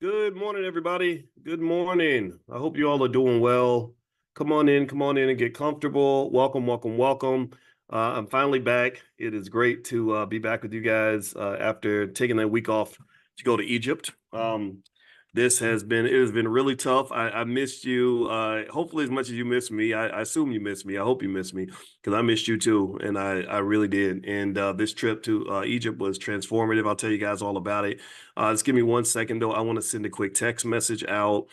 Good morning, everybody. Good morning. I hope you all are doing well. Come on in and get comfortable. Welcome, welcome, welcome. I'm finally back. It is great to be back with you guys after taking that week off to go to Egypt. It has been really tough. I missed you. Hopefully as much as you missed me. I assume you missed me. I hope you missed me because I missed you too, and I really did. And this trip to Egypt was transformative. I'll tell you guys all about it. Just give me 1 second though. I want to send a quick text message out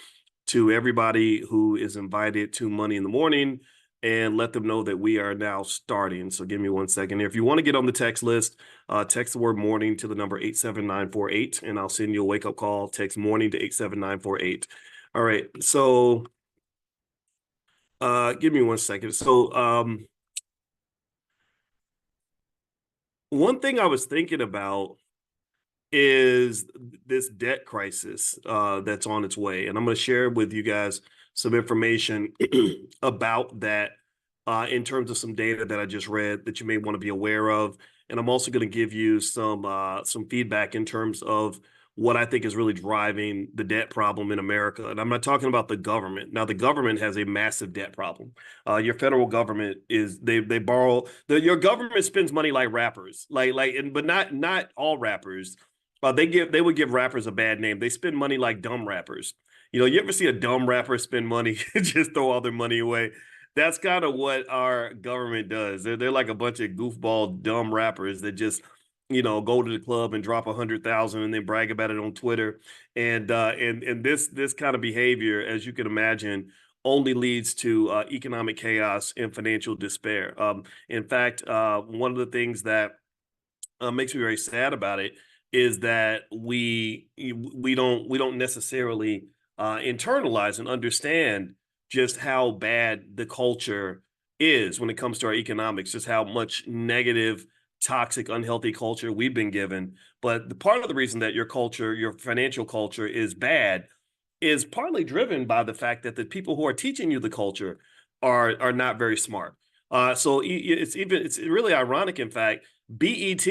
to everybody who is invited to Money in the Morning and let them know that we are now starting. So give me 1 second here. If you want to get on the text list, text the word morning to the number 87948, and I'll send you a wake up call. Text morning to 87948. All right. So give me 1 second. So one thing I was thinking about is this debt crisis that's on its way. And I'm going to share with you guys some information about that in terms of some data that I just read that you may want to be aware of. And I'm also going to give you some feedback in terms of what I think is really driving the debt problem in America. And I'm not talking about the government. Now, the government has a massive debt problem. Your federal government is they borrow your government spends money like rappers, but not all rappers. They would give rappers a bad name. They spend money like dumb rappers. You ever see a dumb rapper spend money, just throw all their money away? That's kind of what our government does. They're like a bunch of goofball dumb rappers that just go to the club and drop 100,000 and then brag about it on Twitter. And this kind of behavior, as you can imagine, only leads to economic chaos and financial despair. In fact, one of the things that makes me very sad about it is that we don't necessarily internalize and understand just how bad the culture is when it comes to our economics, just how much negative, toxic, unhealthy culture we've been given. But the part of the reason that your culture, your financial culture, is bad is partly driven by the fact that the people who are teaching you the culture are not very smart. It's really ironic, in fact. BET,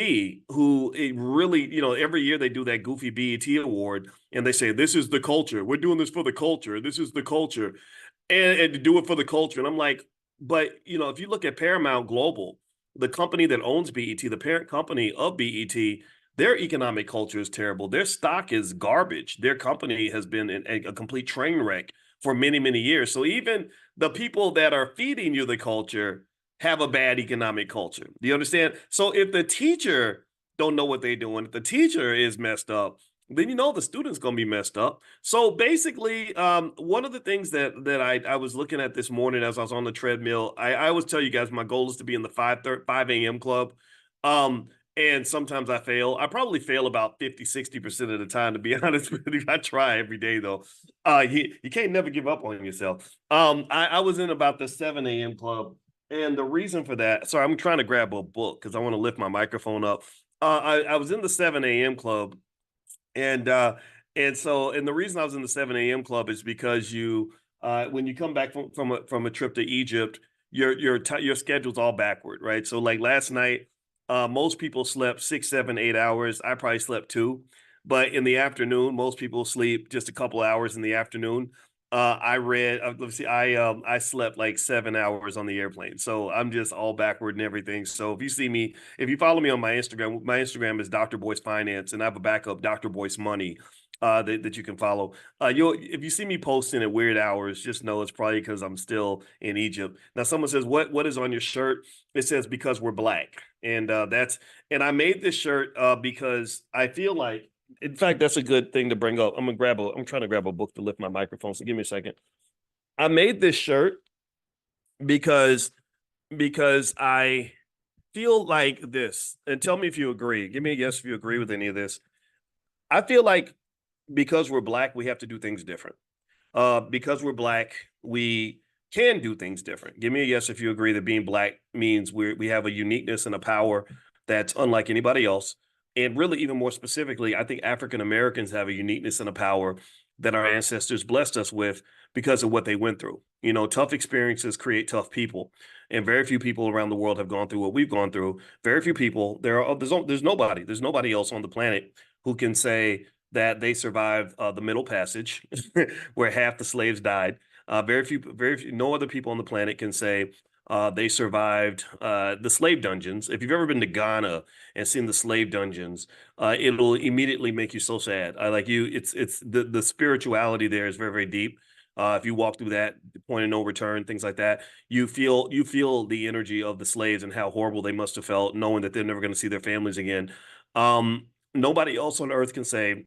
who it really, every year they do that goofy BET award, and they say this is the culture. We're doing this for the culture. This is the culture, and to do it for the culture. And I'm like, but if you look at Paramount Global, the company that owns BET, the parent company of BET, their economic culture is terrible. Their stock is garbage. Their company has been a complete train wreck for many, many years. So even the people that are feeding you the culture have a bad economic culture. Do you understand? So if the teacher don't know what they're doing, if the teacher is messed up, then the student's going to be messed up. So basically, one of the things that I was looking at this morning as I was on the treadmill, I always tell you guys my goal is to be in the 5 a.m. club. And sometimes I fail. I probably fail about 50-60% of the time, to be honest with you. I try every day, though. You can't never give up on yourself. I was in about the 7 a.m. club. And the reason for that, sorry, I'm trying to grab a book because I want to lift my microphone up. I was in the 7 a.m. club. And the reason I was in the 7 a.m. club is because when you come back from a trip to Egypt, your schedule's all backward, right? So like last night, most people slept 6, 7, 8 hours. I probably slept 2, but in the afternoon, most people sleep just a couple hours in the afternoon. I slept like 7 hours on the airplane, so I'm just all backward and everything. So if you follow me on my Instagram is Dr. Boyce Finance, and I have a backup Dr. Boyce Money that you can follow. If you see me posting at weird hours, just know it's probably because I'm still in Egypt. Now, someone says, "What is on your shirt?" It says "Because we're black," and I made this shirt because I feel like. In fact, that's a good thing to bring up. I'm trying to grab a book to lift my microphone. So give me a second. I made this shirt because I feel like this, and tell me if you agree. Give me a yes if you agree with any of this. I feel like because we're black, we have to do things different. Because we're black, we can do things different. Give me a yes if you agree that being black means we have a uniqueness and a power that's unlike anybody else. And really, even more specifically, I think African Americans have a uniqueness and a power that our ancestors blessed us with because of what they went through. Tough experiences create tough people, and very few people around the world have gone through what we've gone through. Very few people. There's nobody else on the planet who can say that they survived the Middle Passage, where half the slaves died. Very few, no other people on the planet can say they survived the slave dungeons. If you've ever been to Ghana and seen the slave dungeons, it'll immediately make you so sad. I like you. It's the spirituality there is very deep. If you walk through that point of no return, things like that, you feel the energy of the slaves and how horrible they must have felt, knowing that they're never going to see their families again. Nobody else on earth can say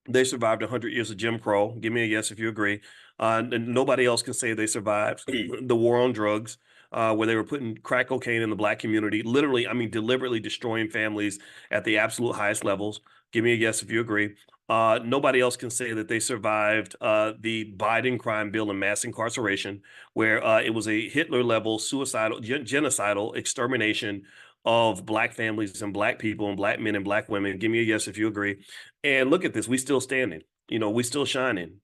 they survived 100 years of Jim Crow. Give me a yes if you agree. And nobody else can say they survived the war on drugs, where they were putting crack cocaine in the black community. Literally, I mean, deliberately destroying families at the absolute highest levels. Give me a yes if you agree. Nobody else can say that they survived the Biden crime bill and mass incarceration, where it was a Hitler level suicidal, genocidal extermination of black families and black people and black men and black women. Give me a yes if you agree. And look at this, we still standing. We still shining.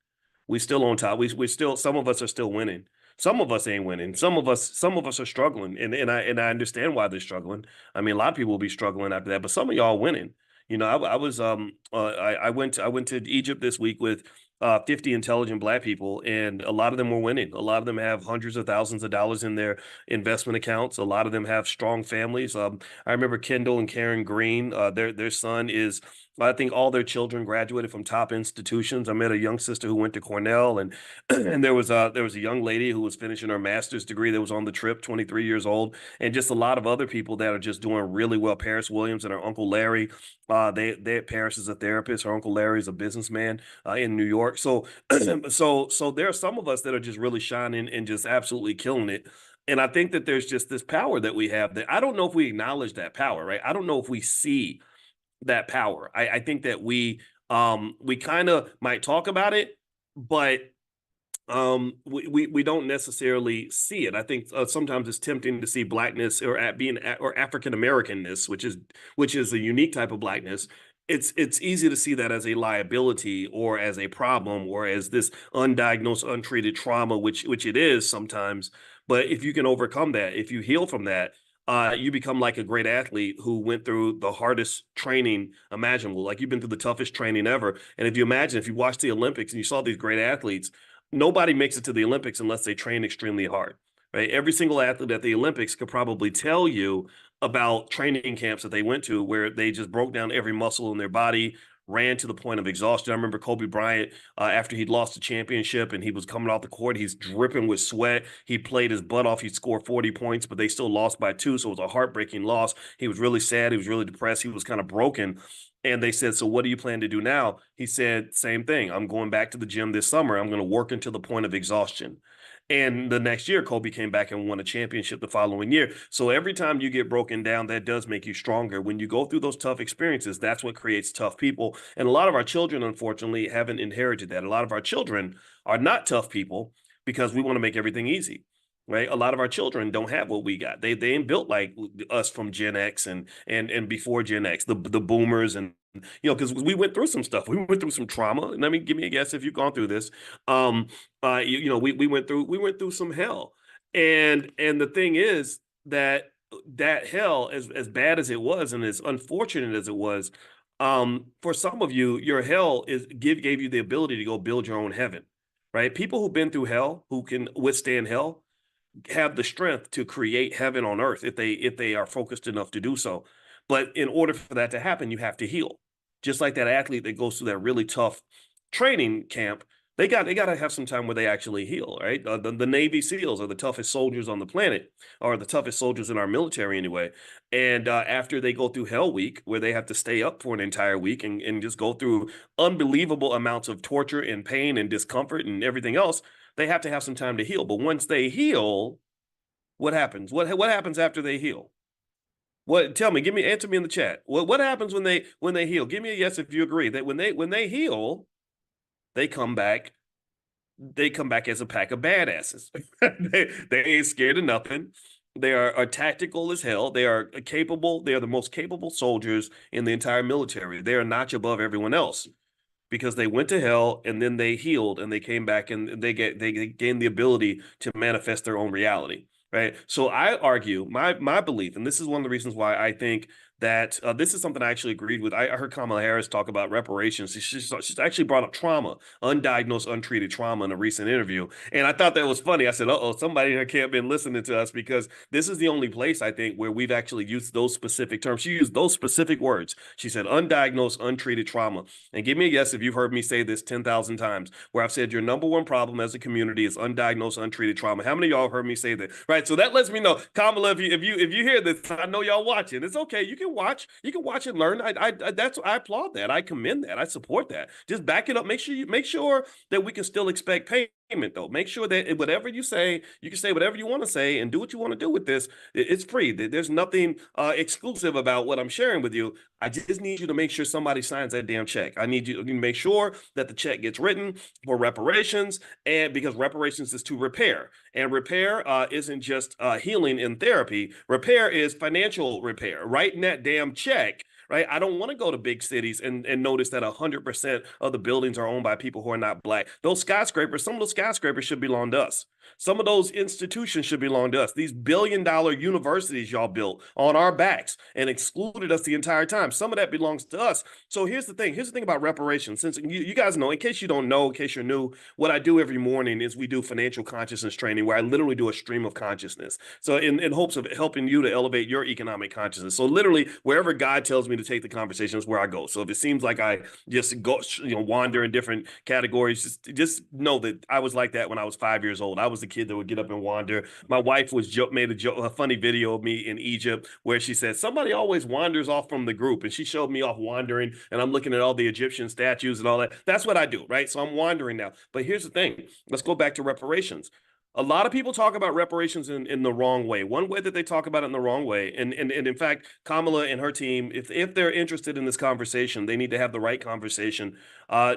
We still on top. We still, some of us are still winning. Some of us ain't winning. Some of us are struggling, and I understand why they're struggling. I mean, a lot of people will be struggling after that, but some of y'all winning. I was I went to Egypt this week with 50 intelligent black people, and a lot of them were winning. A lot of them have hundreds of thousands of dollars in their investment accounts. A lot of them have strong families. I remember Kendall and Karen Green. Their son is, I think all their children graduated from top institutions. I met a young sister who went to Cornell, and and there was a young lady who was finishing her master's degree that was on the trip, 23 years old, and just a lot of other people that are just doing really well. Paris Williams and her uncle Larry. Paris is a therapist. Her uncle Larry is a businessman in New York. So so there are some of us that are just really shining and just absolutely killing it. And I think that there's just this power that we have that I don't know if we acknowledge that power, right? I don't know if we see that power. I think that we kind of might talk about it, but we don't necessarily see it. I think sometimes it's tempting to see blackness or or African Americanness, which is a unique type of blackness. It's easy to see that as a liability or as a problem or as this undiagnosed, untreated trauma, which it is sometimes. But if you can overcome that, if you heal from that, you become like a great athlete who went through the hardest training imaginable. Like you've been through the toughest training ever. And if you imagine, if you watched the Olympics and you saw these great athletes, nobody makes it to the Olympics unless they train extremely hard, right? Every single athlete at the Olympics could probably tell you about training camps that they went to where they just broke down every muscle in their body, ran to the point of exhaustion. I remember Kobe Bryant, after he'd lost the championship and he was coming off the court, he's dripping with sweat. He played his butt off. He scored 40 points, but they still lost by 2. So it was a heartbreaking loss. He was really sad. He was really depressed. He was kind of broken. And they said, so what do you plan to do now? He said, same thing. I'm going back to the gym this summer. I'm going to work until the point of exhaustion. And the next year, Kobe came back and won a championship the following year. So every time you get broken down, that does make you stronger. When you go through those tough experiences, that's what creates tough people. And a lot of our children, unfortunately, haven't inherited that. A lot of our children are not tough people because we want to make everything easy. Right. A lot of our children don't have what we got. They ain't built like us from Gen X and before Gen X, the boomers and because we went through some stuff. We went through some trauma. And I mean, give me a guess if you've gone through this. We went through some hell. And the thing is that hell, as bad as it was and as unfortunate as it was, for some of you, your hell gave you the ability to go build your own heaven. Right. People who've been through hell, who can withstand hell, have the strength to create heaven on earth if they are focused enough to do so. But in order for that to happen, you have to heal. Just like that athlete that goes through that really tough training camp, they got to have some time where they actually heal, right? The Navy SEALs are the toughest soldiers on the planet, or the toughest soldiers in our military anyway. And after they go through Hell Week, where they have to stay up for an entire week and just go through unbelievable amounts of torture and pain and discomfort and everything else, they have to have some time to heal. But once they heal, what happens? What happens after they heal? What? Tell me. Answer me in the chat. What happens when they heal? Give me a yes if you agree that when they heal, they come back. They come back as a pack of badasses. They ain't scared of nothing. They are tactical as hell. They are capable. They are the most capable soldiers in the entire military. They are a notch above everyone else because they went to hell and then they healed and they came back and they gained the ability to manifest their own reality. Right. So I argue my belief, and this is one of the reasons why I think that this is something I actually agreed with. I heard Kamala Harris talk about reparations. She's actually brought up trauma, undiagnosed, untreated trauma in a recent interview. And I thought that was funny. I said, uh-oh, somebody here can't been listening to us, because this is the only place, I think, where we've actually used those specific terms. She used those specific words. She said undiagnosed, untreated trauma. And give me a guess if you've heard me say this 10,000 times, where I've said your number one problem as a community is undiagnosed, untreated trauma. How many of y'all have heard me say that? Right. So that lets me know, Kamala, if you hear this, I know y'all watching. It's okay. You can watch and learn. I applaud that. I commend that. I support that. Just back it up. Make sure that we can still expect payment, though. Make sure that whatever you say, you can say whatever you want to say and do what you want to do with this. It's free. There's nothing exclusive about what I'm sharing with you. I just need you to make sure somebody signs that damn check. I need you to make sure that the check gets written for reparations, and because reparations is to repair, and repair isn't just healing and therapy. Repair is financial repair. Writing that damn check. Right. I don't want to go to big cities and notice that 100% of the buildings are owned by people who are not Black. Those skyscrapers, some of those skyscrapers should belong to us. Some of those institutions should belong to us. These billion-dollar universities y'all built on our backs and excluded us the entire time. Some of that belongs to us. So here's the thing. Here's the thing about reparations. Since you guys know, in case you don't know, in case you're new, what I do every morning is we do financial consciousness training, where I literally do a stream of consciousness. So in hopes of helping you to elevate your economic consciousness. So literally, wherever God tells me to take the conversation is where I go. So if it seems like I just go, wander in different categories, just know that I was like that when I was 5 years old. I was the kid that would get up and wander. My wife made a funny video of me in Egypt where she said somebody always wanders off from the group, and she showed me off wandering, and I'm looking at all the Egyptian statues and all that. That's what I do, right? So I'm wandering now. But here's the thing. Let's go back to reparations. A lot of people talk about reparations in the wrong way. One way that they talk about it in the wrong way, and in fact, Kamala and her team, if they're interested in this conversation, they need to have the right conversation.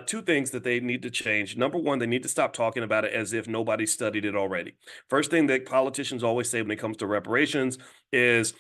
Two things that they need to change. Number one, they need to stop talking about it as if nobody studied it already. First thing that politicians always say when it comes to reparations is,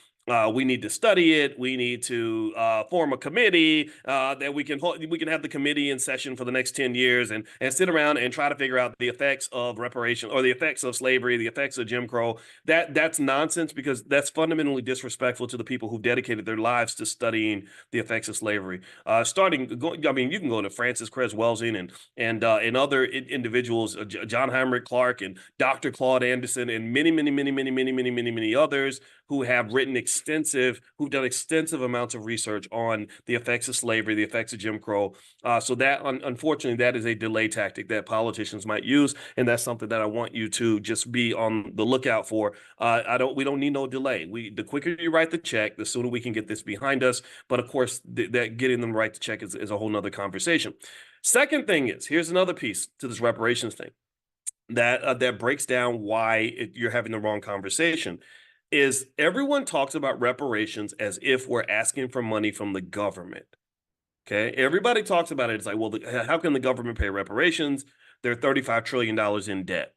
we need to study it. We need to form a committee that we can have the committee in session for the next 10 years and sit around and try to figure out the effects of reparation, or the effects of slavery, the effects of Jim Crow. That's nonsense, because that's fundamentally disrespectful to the people who dedicated their lives to studying the effects of slavery. I mean, you can go to Francis Cress Welsing and other individuals, John Heinrich Clark and Dr. Claude Anderson and many others who have done extensive amounts of research on the effects of slavery, the effects of Jim Crow. So that, unfortunately, that is a delay tactic that politicians might use, and that's something that I want you to just be on the lookout for. We don't need no delay. The quicker you write the check, the sooner we can get this behind us. But of course, that getting them to write the check is a whole nother conversation. Second thing is, here's another piece to this reparations thing that breaks down why you're having the wrong conversation. Is everyone talks about reparations as if we're asking for money from the government. Okay, everybody talks about it. It's like, well, how can the government pay reparations? They're $35 trillion in debt.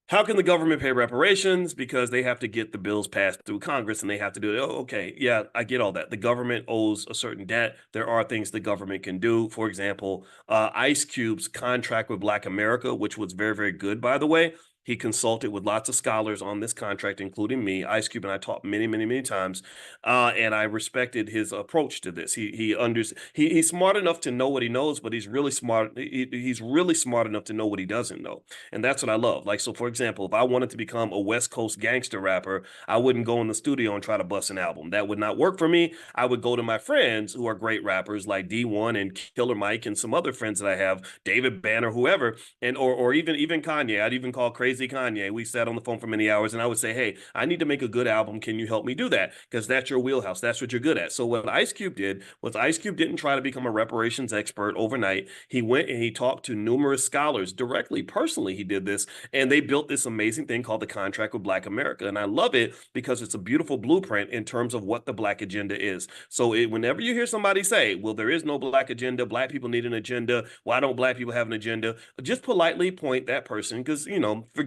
How can the government pay reparations? Because they have to get the bills passed through Congress and they have to do it. Oh, okay. Yeah, I get all that. The government owes a certain debt. There are things the government can do. For example, Ice Cube's contract with Black America, which was very, very good, by the way. He consulted with lots of scholars on this contract, including me. Ice Cube and I talked many times, and I respected his approach to this. He's smart enough to know what he knows, but he's really smart. He's really smart enough to know what he doesn't know, and that's what I love. Like, so for example, if I wanted to become a West Coast gangster rapper, I wouldn't go in the studio and try to bust an album. That would not work for me. I would go to my friends who are great rappers like D1 and Killer Mike and some other friends that I have, David Banner, whoever, and or even Kanye. I'd even call Crazy Kanye. We sat on the phone for many hours, and I would say, hey, I need to make a good album. Can you help me do that? Because that's your wheelhouse. That's what you're good at. So what Ice Cube did was, Ice Cube didn't try to become a reparations expert overnight. He went and he talked to numerous scholars directly, personally. He did this, and they built this amazing thing called the Contract with Black America. And I love it because it's a beautiful blueprint in terms of what the Black agenda is. So whenever you hear somebody say, well, there is no Black agenda, Black people need an agenda, why don't Black people have an agenda? Just politely point that person, because,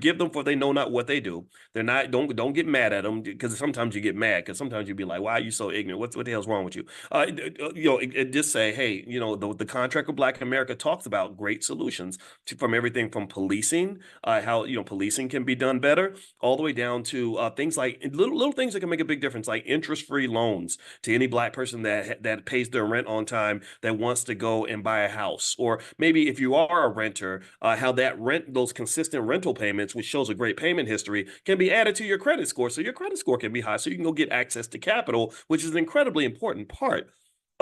forgive them for they know not what they do. They're not, don't get mad at them, because sometimes you get mad, because sometimes you'd be like, why are you so ignorant? What the hell's wrong with you? Just say, hey, the contract of Black America talks about great solutions from everything from policing, how policing can be done better, all the way down to things like little things that can make a big difference, like interest-free loans to any Black person that pays their rent on time, that wants to go and buy a house. Or maybe if you are a renter, how those consistent rental payments, which shows a great payment history, can be added to your credit score, so your credit score can be high, so you can go get access to capital, which is an incredibly important part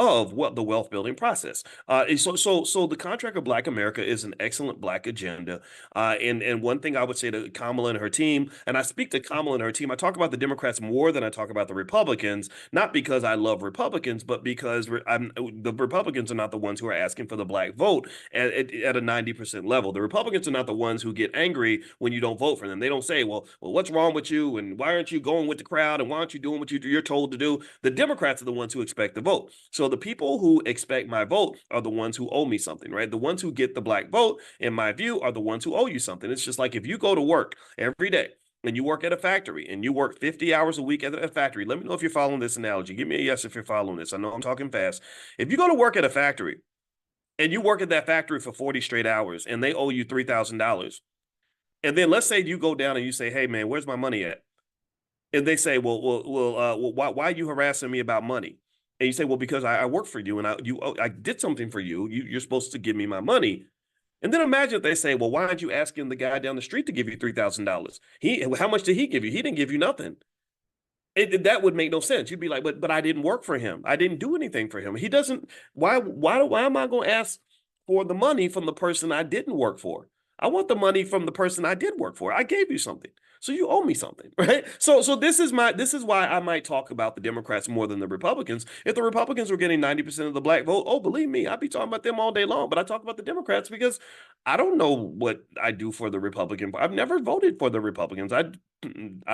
of what the wealth building process. So the contract of Black America is an excellent Black agenda. And one thing I would say to Kamala and her team, and I speak to Kamala and her team, I talk about the Democrats more than I talk about the Republicans, not because I love Republicans, but because the Republicans are not the ones who are asking for the Black vote at a 90% level. The Republicans are not the ones who get angry when you don't vote for them. They don't say, well, what's wrong with you? And why aren't you going with the crowd? And why aren't you doing what you're told to do? The Democrats are the ones who expect the vote. So the people who expect my vote are the ones who owe me something, right? The ones who get the Black vote, in my view, are the ones who owe you something. It's just like if you go to work every day and you work at a factory and you work 50 hours a week at a factory. Let me know if you're following this analogy. Give me a yes if you're following this. I know I'm talking fast. If you go to work at a factory and you work at that factory for 40 straight hours and they owe you $3,000, and then let's say you go down and you say, hey, man, where's my money at? And they say, why are you harassing me about money? And you say, well, because I work for you and I did something for you. You're supposed to give me my money. And then imagine if they say, well, why aren't you asking the guy down the street to give you $3,000? How much did he give you? He didn't give you nothing. That would make no sense. You'd be like, but I didn't work for him. I didn't do anything for him. He doesn't. Why am I going to ask for the money from the person I didn't work for? I want the money from the person I did work for. I gave you something. So you owe me something, right? So this is why I might talk about the Democrats more than the Republicans. If the Republicans were getting 90% of the Black vote, oh, believe me, I'd be talking about them all day long. But I talk about the Democrats because I don't know what I do for the Republican. I've never voted for the Republicans. I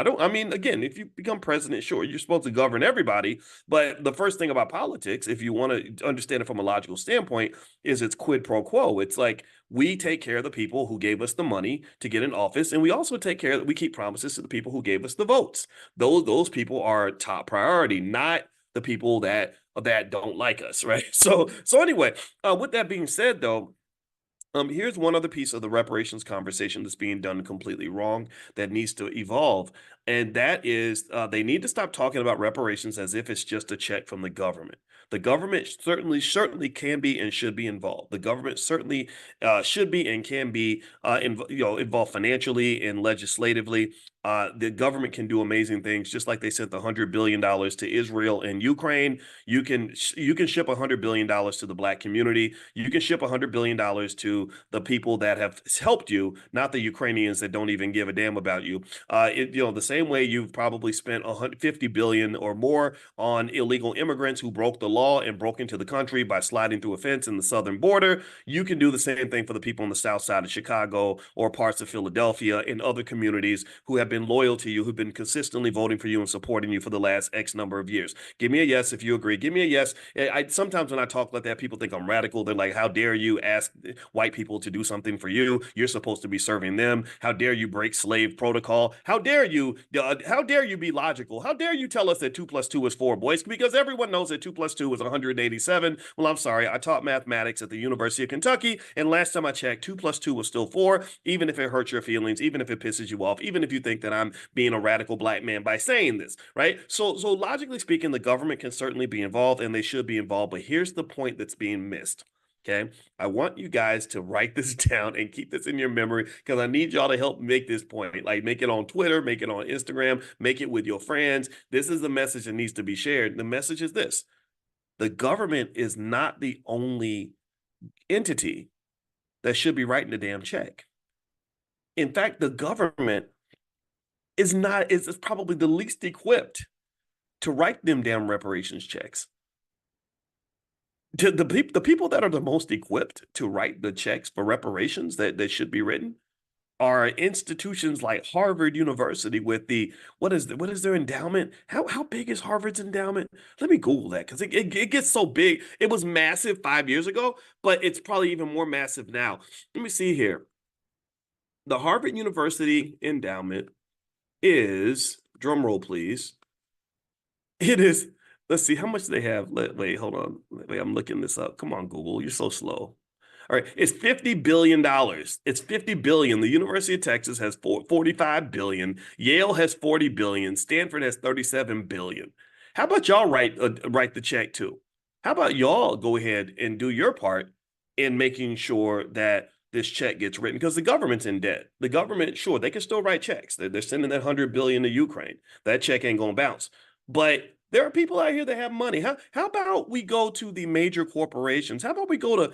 don't, I mean, again, if you become president, sure, you're supposed to govern everybody. But the first thing about politics, if you want to understand it from a logical standpoint, is it's quid pro quo. It's like we take care of the people who gave us the money to get in office, and we also take care that we keep promises to the people who gave us the votes. Those people are top priority, not the people that don't like us, right? So anyway, with that being said, though, here's one other piece of the reparations conversation that's being done completely wrong that needs to evolve. And that is they need to stop talking about reparations as if it's just a check from the government. The government certainly can be and should be involved. The government certainly should be and can be involved financially and legislatively. The government can do amazing things, just like they sent the $100 billion to Israel and Ukraine. You can ship $100 billion to the Black community. You can ship $100 billion to the people that have helped you, not the Ukrainians that don't even give a damn about you. The same way you've probably spent $150 billion or more on illegal immigrants who broke the law and broke into the country by sliding through a fence in the southern border. You can do the same thing for the people on the south side of Chicago or parts of Philadelphia and other communities who have been loyal to you, who've been consistently voting for you and supporting you for the last X number of years. Give me a yes if you agree. Give me a yes. Sometimes when I talk like that, people think I'm radical. They're like, how dare you ask white people to do something for you? You're supposed to be serving them. How dare you break slave protocol? How dare you be logical? How dare you tell us that 2 + 2 is 4, Boyce? Because everyone knows that 2 + 2 is 187. Well, I'm sorry. I taught mathematics at the University of Kentucky, and last time I checked, 2 + 2 was still 4, even if it hurts your feelings, even if it pisses you off, even if you think that I'm being a radical Black man by saying this, right? So logically speaking, the government can certainly be involved, and they should be involved, but here's the point that's being missed. Okay. I want you guys to write this down and keep this in your memory because I need y'all to help make this point. Like, make it on Twitter, make it on Instagram, make it with your friends. This is the message that needs to be shared. The message is this: the government is not the only entity that should be writing the damn check. In fact, the government is probably the least equipped to write them damn reparations checks. The people that are the most equipped to write the checks for reparations that should be written are institutions like Harvard University with what is their endowment? How big is Harvard's endowment? Let me Google that because it gets so big. It was massive 5 years ago, but it's probably even more massive now. Let me see here. The Harvard University endowment is, drum roll please, it is, let's see, how much do they have? Wait, hold on. Wait, I'm looking this up. Come on, Google. You're so slow. All right, it's $50 billion. It's 50 billion. The University of Texas has 45 billion. Yale has 40 billion. Stanford has 37 billion. How about y'all write the check too? How about y'all go ahead and do your part in making sure that this check gets written? Because the government's in debt. The government, sure, they can still write checks. They're sending that 100 billion to Ukraine. That check ain't gonna bounce. But there are people out here that have money. How about we go to the major corporations? How about we go to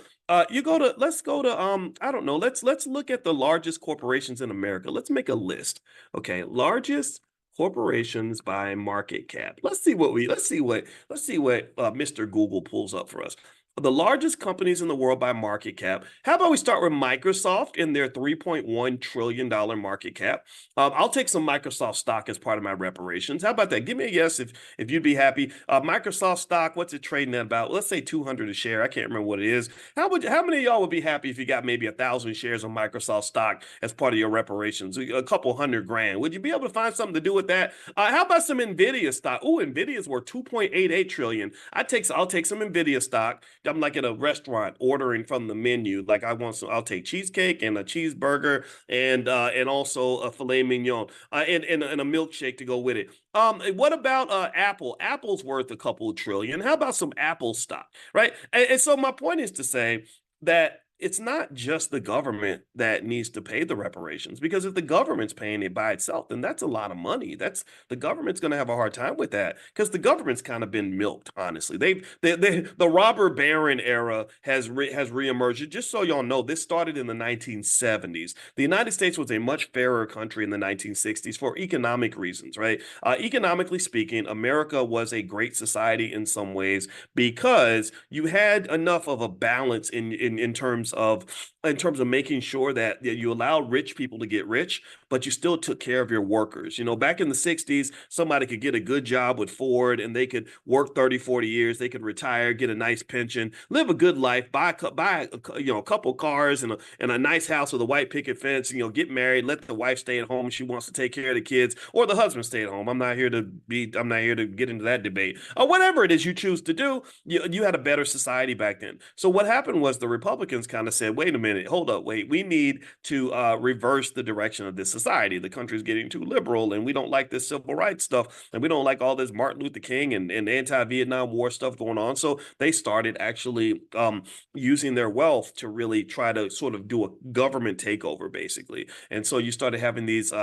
let's go to I don't know, let's look at the largest corporations in America. Let's make a list. Okay, largest corporations by market cap. Let's see what Mr. Google pulls up for us. The largest companies in the world by market cap. How about we start with Microsoft and their $3.1 trillion market cap? I'll take some Microsoft stock as part of my reparations. How about that? Give me a yes if you'd be happy. Microsoft stock, what's it trading at about? Let's say 200 a share. I can't remember what it is. How many of y'all would be happy if you got maybe 1,000 shares of Microsoft stock as part of your reparations? A couple hundred grand. Would you be able to find something to do with that? How about some Nvidia stock? Oh, Nvidia's worth 2.88 trillion. I'll take some Nvidia stock. I'm like at a restaurant ordering from the menu. Like I'll take cheesecake and a cheeseburger and also a filet mignon and a milkshake to go with it. What about Apple? Apple's worth a couple of trillion. How about some Apple stock, right? And so my point is to say that it's not just the government that needs to pay the reparations, because if the government's paying it by itself, then that's a lot of money. That's the government's going to have a hard time with that, because the government's kind of been milked. Honestly, the robber baron era has reemerged. Just so y'all know, this started in the 1970s. The United States was a much fairer country in the 1960s for economic reasons, right? Economically speaking, America was a great society in some ways because you had enough of a balance in terms of making sure that you allowed rich people to get rich, but you still took care of your workers. You know, back in the 60s, somebody could get a good job with Ford and they could work 30, 40 years, they could retire, get a nice pension, live a good life, buy a couple cars and a nice house with a white picket fence, get married, let the wife stay at home if she wants to take care of the kids, or the husband stay at home. I'm not here to get into that debate. Or whatever it is you choose to do, you had a better society back then. So what happened was the Republicans kind of said, wait a minute, hold up, wait, we need to reverse the direction of this society. The country's getting too liberal, and we don't like this civil rights stuff, and we don't like all this Martin Luther King and anti-Vietnam War stuff going on. So they started actually using their wealth to really try to sort of do a government takeover, basically. And so you started having these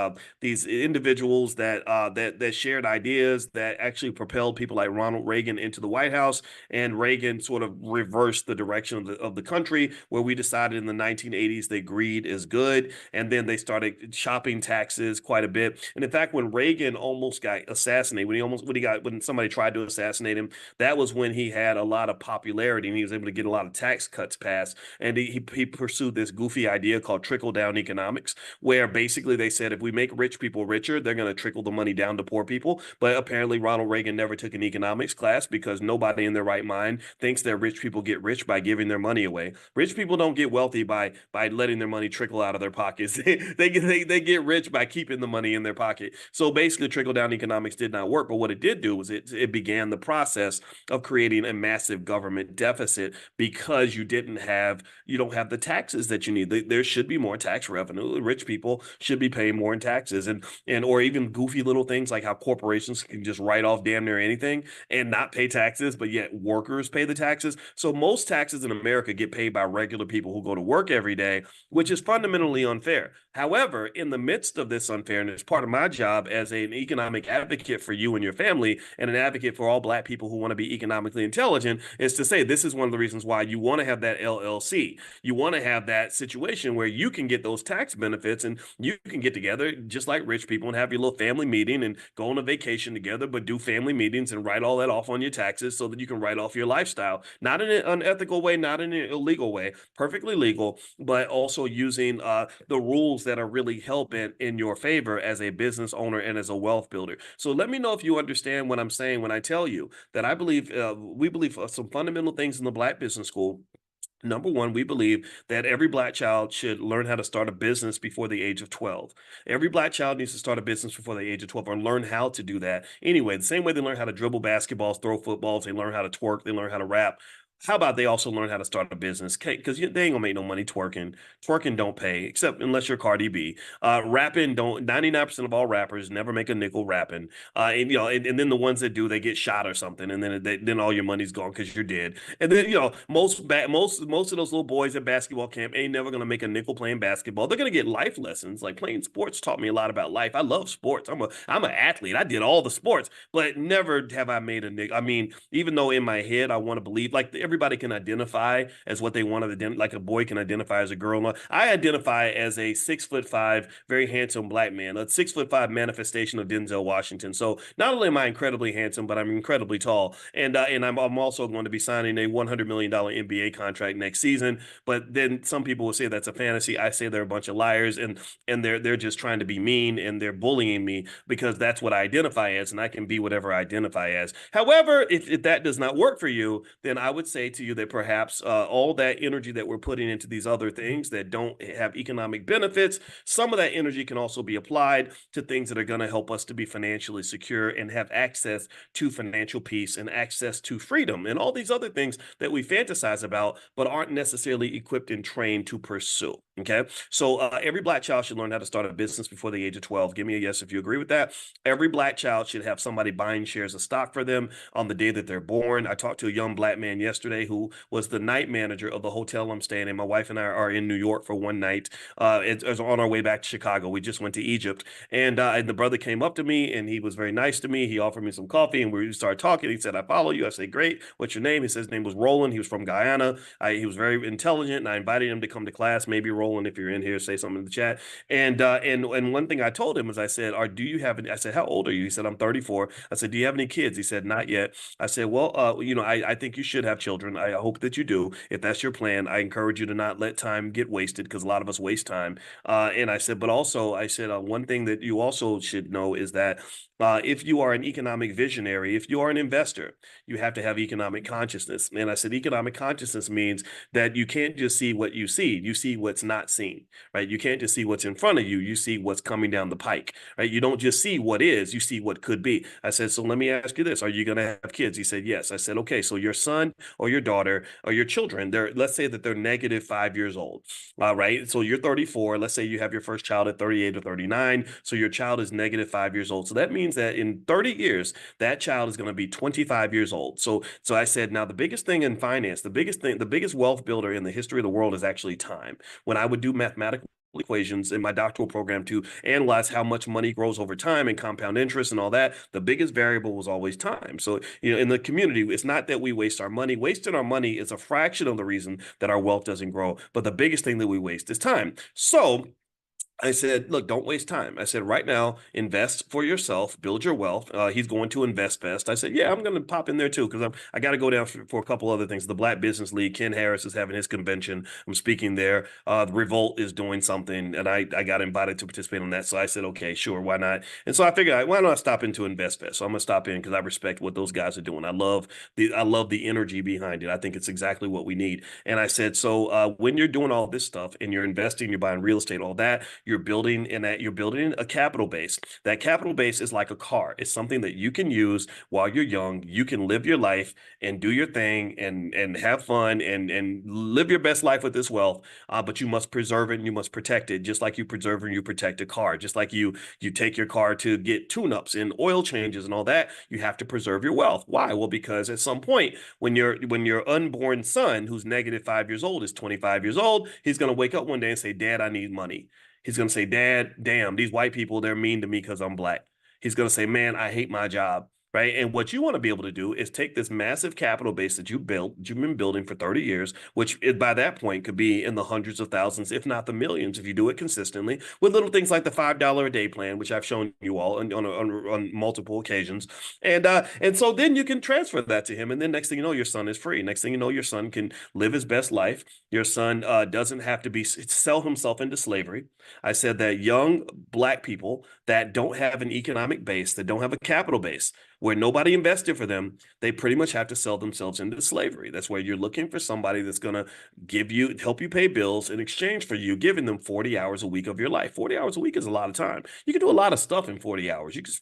individuals that shared ideas that actually propelled people like Ronald Reagan into the White House, and Reagan sort of reversed the direction of the country, where we decided in the 1980s that greed is good, and then they started chopping taxes quite a bit. And in fact, when Reagan almost got assassinated, when somebody tried to assassinate him, that was when he had a lot of popularity and he was able to get a lot of tax cuts passed. And he pursued this goofy idea called trickle down economics, where basically they said if we make rich people richer, they're going to trickle the money down to poor people. But apparently Ronald Reagan never took an economics class, because nobody in their right mind thinks that rich people get rich by giving their money away. Rich people don't get wealthy by letting their money trickle out of their pockets. they get rich by keeping the money in their pocket. So basically, trickle down economics did not work. But what it did do was it began the process of creating a massive government deficit, because you don't have the taxes that you need. There should be more tax revenue. Rich people should be paying more in taxes, and or even goofy little things like how corporations can just write off damn near anything and not pay taxes, but yet workers pay the taxes. So most taxes in America get paid by regular people who go to work every day, which is fundamentally unfair. However, in the midst of this unfairness, part of my job as an economic advocate for you and your family, and an advocate for all Black people who want to be economically intelligent, is to say this is one of the reasons why you want to have that LLC. You want to have that situation where you can get those tax benefits, and you can get together just like rich people and have your little family meeting and go on a vacation together, but do family meetings and write all that off on your taxes so that you can write off your lifestyle. Not in an unethical way, not in an illegal way, perfectly legal, but also using the rules that are really helping in your favor as a business owner and as a wealth builder. So let me know if you understand what I'm saying when I tell you that we believe some fundamental things in the Black Business School Number one, we believe that every black child should learn how to start a business before the age of 12. Every black child needs to start a business before the age of 12 or learn how to do that. Anyway, the same way they learn how to dribble basketballs, throw footballs, they learn how to twerk, they learn how to rap. How about they also learn how to start a business? Because they ain't gonna make no money twerking. Twerking don't pay, except unless you're Cardi B. Rapping don't. 99% of all rappers never make a nickel rapping. And then the ones that do, they get shot or something, and then all your money's gone because you're dead. And then most of those little boys at basketball camp ain't never gonna make a nickel playing basketball. They're gonna get life lessons. Like playing sports taught me a lot about life. I love sports. I'm an athlete. I did all the sports, but never have I made a nickel. I mean, even though in my head I want to believe like everybody can identify as what they want to identify, like a boy can identify as a girl. I identify as a 6'5", very handsome black man, a 6'5" manifestation of Denzel Washington. So not only am I incredibly handsome, but I'm incredibly tall, and I'm also going to be signing a $100 million NBA contract next season. But then some people will say that's a fantasy. I say they're a bunch of liars, and they're just trying to be mean and they're bullying me because that's what I identify as, and I can be whatever I identify as. However, if that does not work for you, then I would say to you that perhaps all that energy that we're putting into these other things that don't have economic benefits, some of that energy can also be applied to things that are going to help us to be financially secure and have access to financial peace and access to freedom and all these other things that we fantasize about, but aren't necessarily equipped and trained to pursue. Okay. So every black child should learn how to start a business before the age of 12. Give me a yes if you agree with that. Every black child should have somebody buying shares of stock for them on the day that they're born. I talked to a young black man yesterday who was the night manager of the hotel I'm staying in. My wife and I are in New York for one night. It's on our way back to Chicago. We just went to Egypt, and the brother came up to me and he was very nice to me. He offered me some coffee and we started talking. He said, "I follow you." I said, "Great. What's your name?" He said his name was Roland. He was from Guyana. He was very intelligent, and I invited him to come to class. Maybe Roland, if you're in here, say something in the chat. And one thing I told him was, I said, do you have any? I said, "How old are you?" He said, "I'm 34." I said, "Do you have any kids?" He said, "Not yet." I said, "Well, I think you should have children. I hope that you do. If that's your plan, I encourage you to not let time get wasted because a lot of us waste time." And I said, but also, I said, one thing that you also should know is that if you are an economic visionary, if you are an investor, you have to have economic consciousness. And I said, economic consciousness means that you can't just see what you see what's not seen, right? You can't just see what's in front of you. You see what's coming down the pike, right? You don't just see what is, you see what could be. I said, so let me ask you this. Are you going to have kids? He said, yes. I said, okay, so your son or your daughter or your children, let's say that they're negative 5 years old. Right. So you're 34. Let's say you have your first child at 38 or 39. So your child is negative 5 years old. So that means that in 30 years, that child is going to be 25 years old. So I said, now the biggest thing in finance, the biggest wealth builder in the history of the world is actually time. When I would do mathematical equations in my doctoral program to analyze how much money grows over time and compound interest and all that, the biggest variable was always time. So, in the community, it's not that we waste our money. Wasting our money is a fraction of the reason that our wealth doesn't grow. But the biggest thing that we waste is time. So I said, look, don't waste time. I said, right now, invest for yourself, build your wealth. He's going to Invest Best. I said, yeah, I'm going to pop in there too because I got to go down for a couple other things. The Black Business League, Ken Harris is having his convention. I'm speaking there. The Revolt is doing something, and I got invited to participate on that. So I said, okay, sure, why not? And so I figured, why don't I stop into Invest Best? So I'm gonna stop in because I respect what those guys are doing. I love the energy behind it. I think it's exactly what we need. And I said, so when you're doing all this stuff and you're investing, you're buying real estate, all that you're building a capital base. That capital base is like a car. It's something that you can use while you're young. You can live your life and do your thing and have fun and live your best life with this wealth. But you must preserve it and you must protect it, just like you preserve and you protect a car. Just like you take your car to get tune-ups and oil changes and all that, you have to preserve your wealth. Why? Well, because at some point when your unborn son, who's negative 5 years old, is 25 years old, he's going to wake up one day and say, "Dad, I need money." He's going to say, "Dad, damn, these white people, they're mean to me because I'm black." He's going to say, "Man, I hate my job." Right. And what you want to be able to do is take this massive capital base that you've been building for 30 years, which by that point could be in the hundreds of thousands, if not the millions, if you do it consistently with little things like the $5 a day plan, which I've shown you all on multiple occasions. And so then you can transfer that to him. And then next thing you know, your son is free. Next thing you know, your son can live his best life. Your son doesn't have to sell himself into slavery. I said that young black people that don't have an economic base, that don't have a capital base, where nobody invested for them. They pretty much have to sell themselves into slavery. That's where you're looking for somebody that's going to help you pay bills in exchange for you giving them 40 hours a week of your life. 40 hours a week is a lot of time. You can do a lot of stuff in 40 hours. You could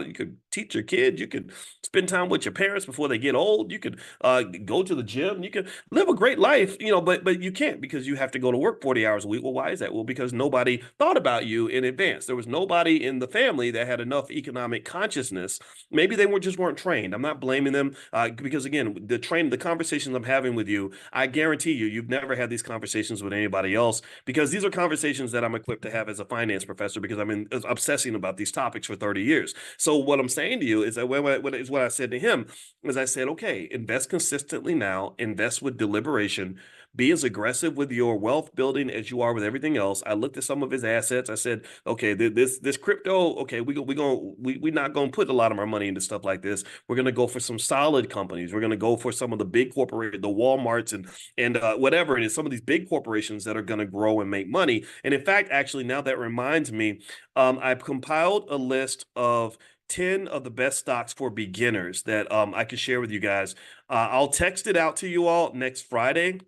you could teach your kids, you could spend time with your parents before they get old. You could go to the gym. You could live a great life, but you can't because you have to go to work 40 hours a week. Well, why is that? Well, because nobody thought about you in advance. There was nobody in the family that had enough economic consciousness. Maybe they weren't trained. I'm not blaming them because again, the conversations I'm having with you, I guarantee you've never had these conversations with anybody else because these are conversations that I'm equipped to have as a finance professor because I've been obsessing about these topics for 30 years. So what I'm saying to you is that what I said to him is I said, okay, invest consistently now, invest with deliberation, be as aggressive with your wealth building as you are with everything else. I looked at some of his assets. I said, okay, this crypto, okay, we're not gonna put a lot of our money into stuff like this. We're gonna go for some solid companies. We're gonna go for some of the big corporate, the Walmarts and whatever it is, some of these big corporations that are gonna grow and make money. And in fact, actually, now that reminds me, I've compiled a list of 10 of the best stocks for beginners that I can share with you guys. I'll text it out to you all next Friday.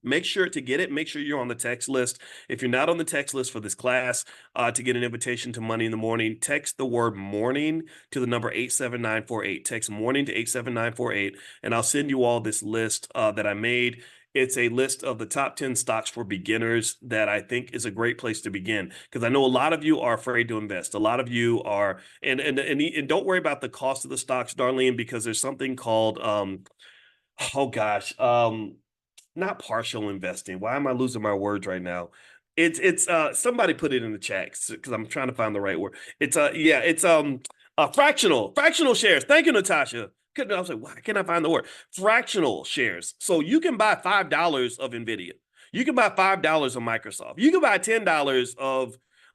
Make sure to get it. Make sure you're on the text list. If you're not on the text list for this class, to get an invitation to Money in the Morning, text the word morning to the number 87948. Text morning to 87948, and I'll send you all this list that I made. It's a list of the top 10 stocks for beginners that I think is a great place to begin because I know a lot of you are afraid to invest. A lot of you are, and don't worry about the cost of the stocks, Darlene, because there's something called, oh gosh, not partial investing. Why am I losing my words right now? It's somebody put it in the chat because I'm trying to find the right word. It's fractional shares. Thank you, Natasha. I was like, why can't I find the word? Fractional shares. So you can buy $5 of Nvidia. You can buy $5 of Microsoft. You can buy $10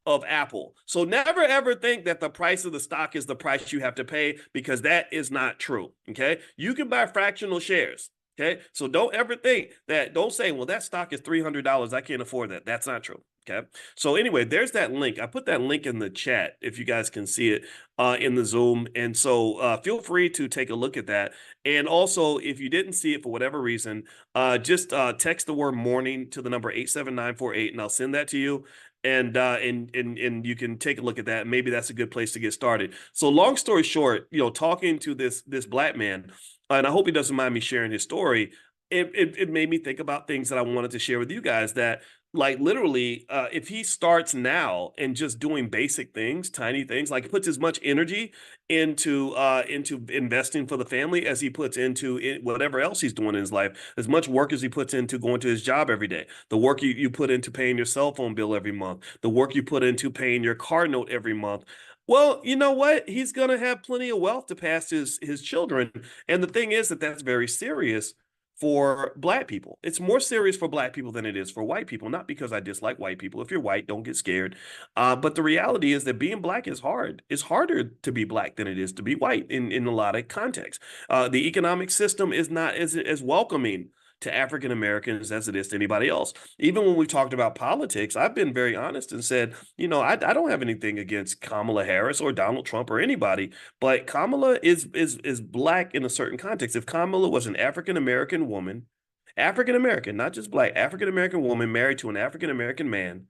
of Apple. So never ever think that the price of the stock is the price you have to pay because that is not true. Okay. You can buy fractional shares. Okay. So don't ever think that, don't say, well, that stock is $300. I can't afford that. That's not true. Okay. So anyway, there's that link. I put that link in the chat if you guys can see it in the Zoom. And so feel free to take a look at that. And also, if you didn't see it for whatever reason, just text the word morning to the number 87948 and I'll send that to you. And you can take a look at that. Maybe that's a good place to get started. So long story short, talking to this black man, and I hope he doesn't mind me sharing his story. It made me think about things that I wanted to share with you guys that like literally if he starts now and just doing basic things, tiny things, like puts as much energy into investing for the family as he puts into whatever else he's doing in his life, as much work as he puts into going to his job every day, the work you put into paying your cell phone bill every month, the work you put into paying your car note every month. Well, you know what? He's going to have plenty of wealth to pass his children. And the thing is that that's very serious for black people. It's more serious for black people than it is for white people, not because I dislike white people. If you're white, don't get scared. But the reality is that being black is hard. It's harder to be black than it is to be white in a lot of contexts. The economic system is not as welcoming to African Americans as it is to anybody else. Even when we talked about politics, I've been very honest and said, I don't have anything against Kamala Harris or Donald Trump or anybody, but Kamala is black in a certain context. If Kamala was an African American woman, African American, not just black, African American woman married to an African American man,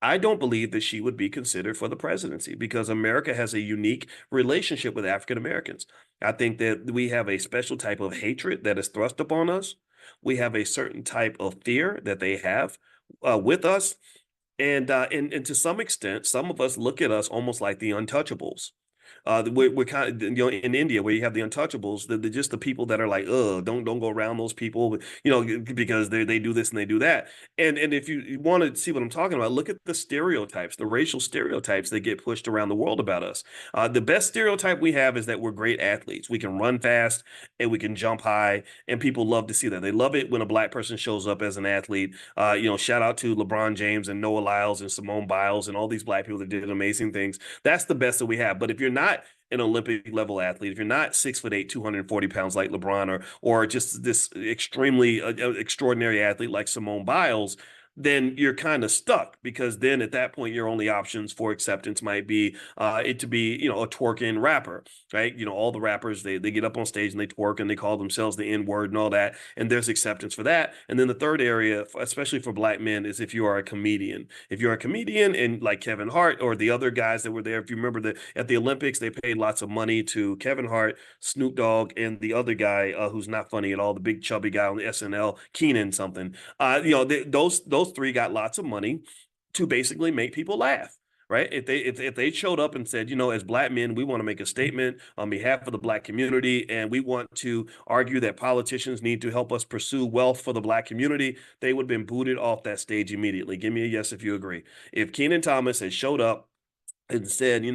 I don't believe that she would be considered for the presidency because America has a unique relationship with African Americans. I think that we have a special type of hatred that is thrust upon us. We have a certain type of fear that they have with us. And to some extent, some of us look at us almost like the untouchables. We're kind of, in India where you have the untouchables, they're just the people that are like, don't go around those people, because they do this and they do that. And if you want to see what I'm talking about, look at the stereotypes, the racial stereotypes that get pushed around the world about us. The best stereotype we have is that we're great athletes. We can run fast and we can jump high, and people love to see that. They love it when a black person shows up as an athlete. Shout out to LeBron James and Noah Lyles and Simone Biles and all these black people that did amazing things. That's the best that we have. But if you're not an Olympic level athlete, if you're not 6'8", 240 pounds like LeBron or just this extremely extraordinary athlete like Simone Biles, then you're kind of stuck, because then at that point your only options for acceptance might be it to be, a twerking rapper, right? All the rappers, they get up on stage and they twerk and they call themselves the N-word and all that, and there's acceptance for that. And then the third area, especially for black men, is if you are a comedian. If you're a comedian, and like Kevin Hart or the other guys that were there, if you remember at the Olympics, they paid lots of money to Kevin Hart, Snoop Dogg, and the other guy who's not funny at all, the big chubby guy on the SNL, Keenan something. Those three got lots of money to basically make people laugh. Right. If they showed up and said, as black men, we want to make a statement on behalf of the black community, and we want to argue that politicians need to help us pursue wealth for the black community, they would have been booted off that stage immediately. Give me a yes if you agree. If Kenan Thomas had showed up and said,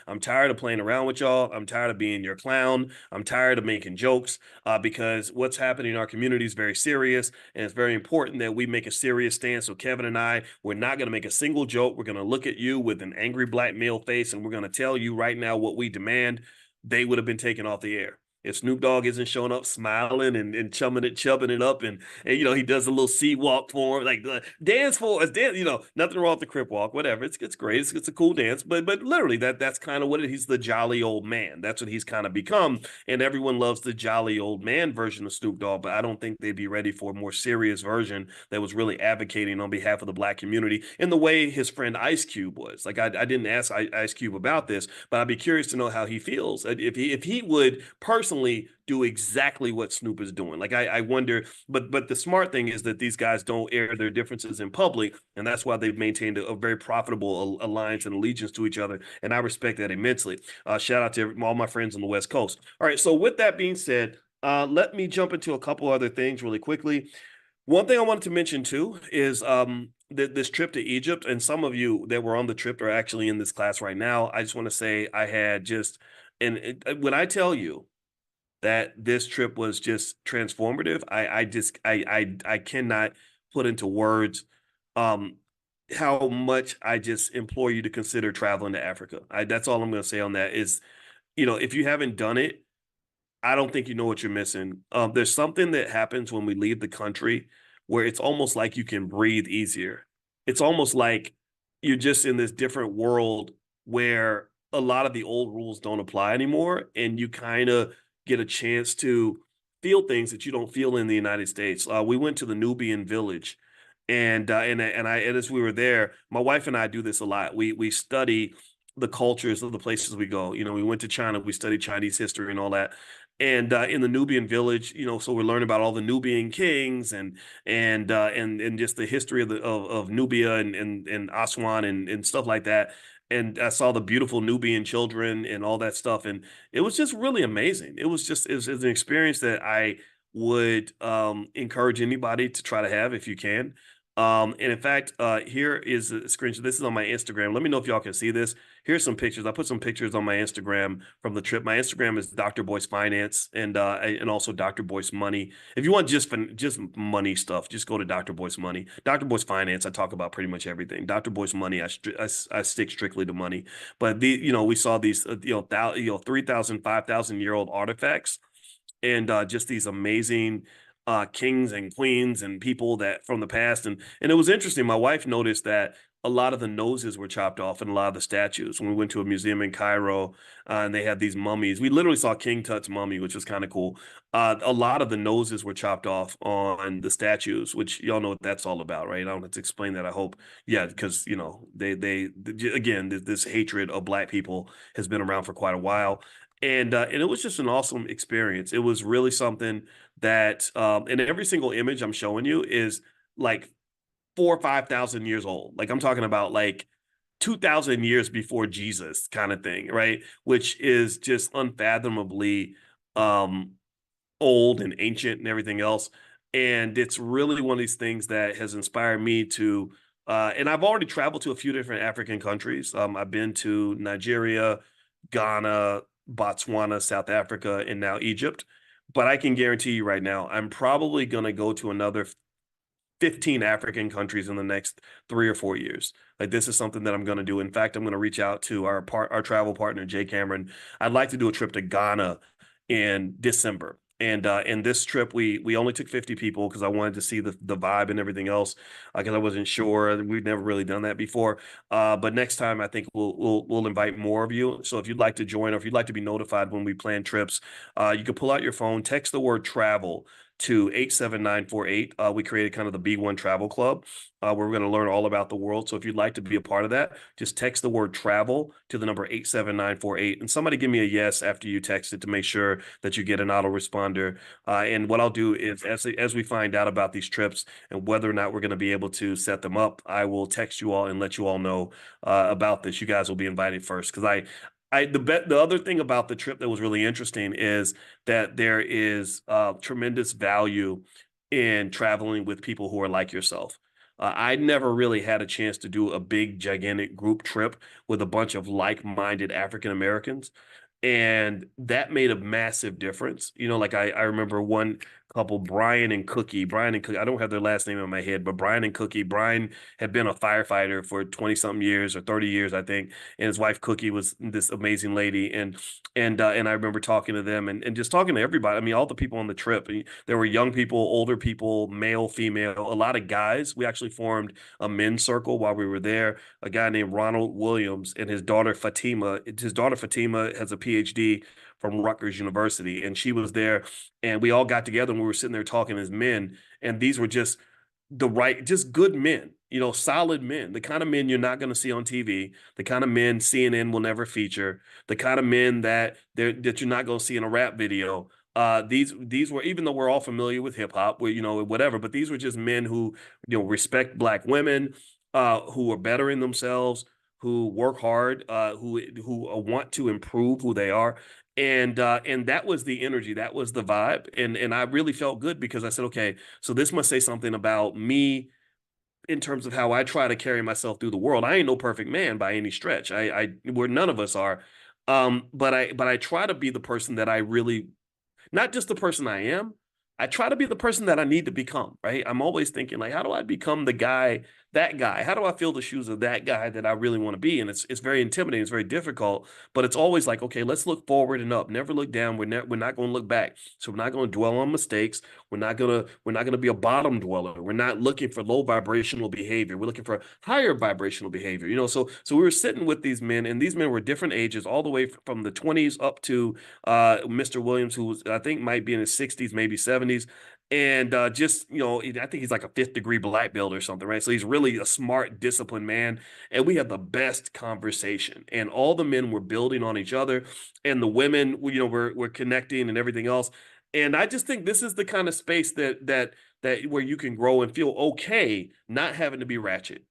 I'm tired of playing around with y'all. I'm tired of being your clown. I'm tired of making jokes, because what's happening in our community is very serious, and it's very important that we make a serious stance. So Kevin and I, we're not going to make a single joke. We're going to look at you with an angry black male face, and we're going to tell you right now what we demand. They would have been taken off the air. If Snoop Dogg isn't showing up smiling and chubbing it up, and he does a little sea walk for him, like dance for us, dance, nothing wrong with the crip walk, whatever. It's great. It's a cool dance, but literally that's kind of what he's the jolly old man. That's what he's kind of become, and everyone loves the jolly old man version of Snoop Dogg, but I don't think they'd be ready for a more serious version that was really advocating on behalf of the black community in the way his friend Ice Cube was. Like I didn't ask Ice Cube about this, but I'd be curious to know how he feels if he would personally do exactly what Snoop is doing. Like I wonder, but the smart thing is that these guys don't air their differences in public, and that's why they've maintained a very profitable alliance and allegiance to each other, and I respect that immensely. Shout out to all my friends on the West Coast. All right, so with that being said, let me jump into a couple other things really quickly. One thing I wanted to mention too is this trip to Egypt, and some of you that were on the trip are actually in this class right now. I just want to say I had just, and when I tell you that this trip was just transformative. I cannot put into words um how much I just implore you to consider traveling to Africa. That's all I'm going to say on that is, if you haven't done it, I don't think you know what you're missing. There's something that happens when we leave the country where it's almost like you can breathe easier. It's almost like you're just in this different world where a lot of the old rules don't apply anymore, and you kind of get a chance to feel things that you don't feel in the United States. We went to the Nubian village, and as we were there, my wife and I do this a lot. We study the cultures of the places we go. We went to China, we studied Chinese history and all that. And in the Nubian village, so we learn about all the Nubian kings and just the history of Nubia and Aswan and stuff like that. And I saw the beautiful Nubian children and all that stuff, and it was just really amazing. It was an experience that I would encourage anybody to try to have if you can. And in fact, here is a screenshot. This is on my Instagram. Let me know if y'all can see this. Here's some pictures. I put some pictures on my Instagram from the trip. My Instagram is Dr. Boyce Finance and also Dr. Boyce Money. If you want just money stuff, just go to Dr. Boyce Money. Dr. Boyce Finance, I talk about pretty much everything. Dr. Boyce Money, I stick strictly to money. But we saw these 3,000, 5,000-year-old artifacts, and just these amazing kings and queens and people that from the past. And it was interesting. My wife noticed that a lot of the noses were chopped off in a lot of the statues. When we went to a museum in Cairo, and they had these mummies, we literally saw King Tut's mummy, which was kind of cool. A lot of the noses were chopped off on the statues, which y'all know what that's all about, right? I don't have to explain that, I hope. Yeah, because they again, this hatred of black people has been around for quite a while. And it was just an awesome experience. It was really something that and every single image I'm showing you is like 4 or 5 thousand years old. Like I'm talking about like 2,000 years before Jesus kind of thing, right? Which is just unfathomably um old and ancient and everything else. And it's really one of these things that has inspired me to and I've already traveled to a few different African countries. I've been to Nigeria, Ghana, Botswana, South Africa, and now Egypt. But I can guarantee you right now, I'm probably going to go to another 15 African countries in the next 3 or 4 years. Like this is something that I'm going to do. In fact, I'm going to reach out to our travel partner, Jay Cameron. I'd like to do a trip to Ghana in December. And this trip we only took 50 people because I wanted to see the vibe and everything else because I wasn't sure. We've never really done that before. But next time I think we'll invite more of you. So if you'd like to join or if you'd like to be notified when we plan trips, you can pull out your phone, text the word travel to 87948. We created kind of the B1 Travel Club, where we're going to learn all about the world. So if you'd like to be a part of that, just text the word travel to the number 87948. And somebody give me a yes after you text it to make sure that you get an autoresponder. And what I'll do is as we find out about these trips and whether or not we're going to be able to set them up, I will text you all and let you all know about this. You guys will be invited first because the other thing about the trip that was really interesting is that there is tremendous value in traveling with people who are like yourself. I never really had a chance to do a big, gigantic group trip with a bunch of like-minded African Americans. And that made a massive difference. Like I remember one couple, Brian and Cookie. I don't have their last name in my head, but Brian and Cookie. Brian had been a firefighter for 20 something years or 30 years, I think. And his wife Cookie was this amazing lady. And I remember talking to them and just talking to everybody. I mean, all the people on the trip. There were young people, older people, male, female, a lot of guys. We actually formed a men's circle while we were there. A guy named Ronald Williams and his daughter Fatima. His daughter Fatima has a PhD from Rutgers University, and she was there. And we all got together and we were sitting there talking as men. And these were just just good men, solid men, the kind of men you're not going to see on TV, the kind of men CNN will never feature, the kind of men that you're not going to see in a rap video. These were, even though we're all familiar with hip hop, whatever, but these were just men who, respect Black women, who are bettering themselves, who work hard, who want to improve who they are. And that was the energy, that was the vibe. And I really felt good because I said, okay, so this must say something about me in terms of how I try to carry myself through the world. I ain't no perfect man by any stretch. Where none of us are. But I try to be the person that I really, not just the person I am. I try to be the person that I need to become, right? I'm always thinking like, how do I become that guy? How do I fill the shoes of that guy that I really want to be? And it's very intimidating. It's very difficult, but it's always like, okay, let's look forward and up. Never look down. We're not going to look back. So we're not going to dwell on mistakes. We're not going to be a bottom dweller. We're not looking for low vibrational behavior. We're looking for higher vibrational behavior. So we were sitting with these men, and these men were different ages, all the way from the 20s up to Mr. Williams, who I think might be in his 60s, maybe 70s. And just, I think he's like a fifth degree black belt or something, right? So he's really a smart, disciplined man. And we had the best conversation. And all the men were building on each other. And the women, were connecting and everything else. And I just think this is the kind of space that where you can grow and feel okay, not having to be ratchet.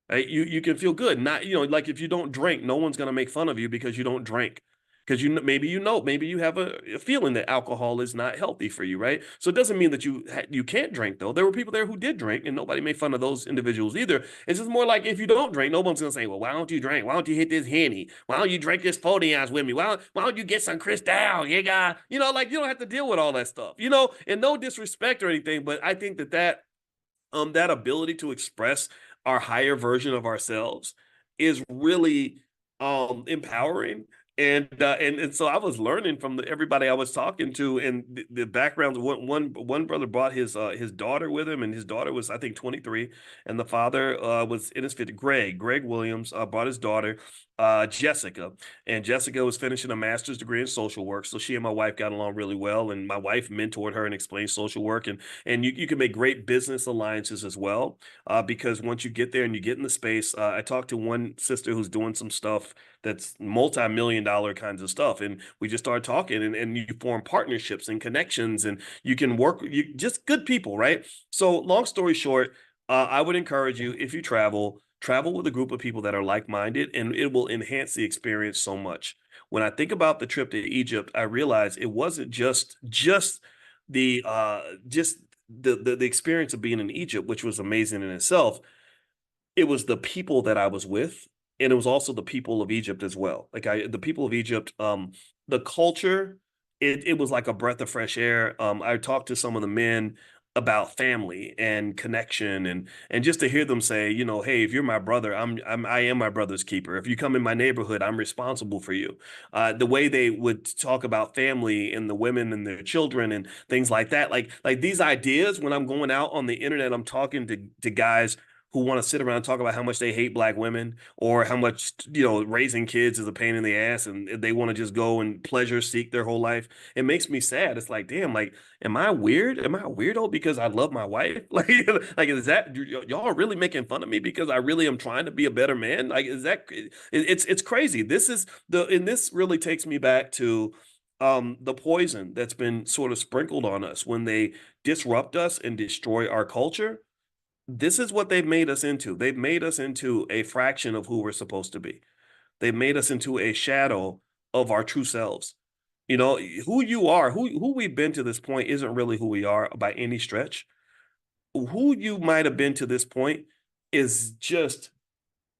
Right? You can feel good. Not, like if you don't drink, no one's gonna make fun of you because you don't drink. Because maybe you have a feeling that alcohol is not healthy for you, right? So it doesn't mean that you can't drink though. There were people there who did drink, and nobody made fun of those individuals either. It's just more like if you don't drink, no one's gonna say, "Well, why don't you drink? Why don't you hit this Henny? Why don't you drink this 40 ounce with me? Why don't you get some Cristal? You got, like you don't have to deal with all that stuff, And no disrespect or anything, but I think that ability to express our higher version of ourselves is really empowering. And so I was learning from everybody I was talking to, and the backgrounds. One brother brought his daughter with him, and his daughter was, I think, 23, and the father was in his 50s. Greg Williams brought his daughter, Jessica, and Jessica was finishing a master's degree in social work. So she and my wife got along really well, and my wife mentored her and explained social work, and you can make great business alliances as well, because once you get there and you get in the space. I talked to one sister who's doing some stuff that's multi-million dollar kinds of stuff. And we just started talking, and you form partnerships and connections, and you can work, just good people, right? So long story short, I would encourage you, if you travel with a group of people that are like-minded, and it will enhance the experience so much. When I think about the trip to Egypt, I realized it wasn't just the experience of being in Egypt, which was amazing in itself. It was the people that I was with, and it was also the people of Egypt as well. The people of Egypt, the culture, it was like a breath of fresh air. I talked to some of the men about family and connection, and just to hear them say, you know, hey, if you're my brother, I am my brother's keeper. If you come in my neighborhood, I'm responsible for you. The way they would talk about family and the women and their children and things like that, like these ideas. When I'm going out on the internet, I'm talking to guys who want to sit around and talk about how much they hate black women, or how much, you know, raising kids is a pain in the ass, and they want to just go and pleasure seek their whole life. It makes me sad. It's like, damn, like, am I weird? Am I a weirdo because I love my wife? Like is that y'all are really making fun of me because I really am trying to be a better man? Like, is that it's crazy. This is the and this really takes me back to the poison that's been sort of sprinkled on us when they disrupt us and destroy our culture. This is what they've made us into. They've made us into a fraction of who we're supposed to be. They've made us into a shadow of our true selves. You know, who you are, who we've been to this point isn't really who we are by any stretch. Who you might have been to this point is just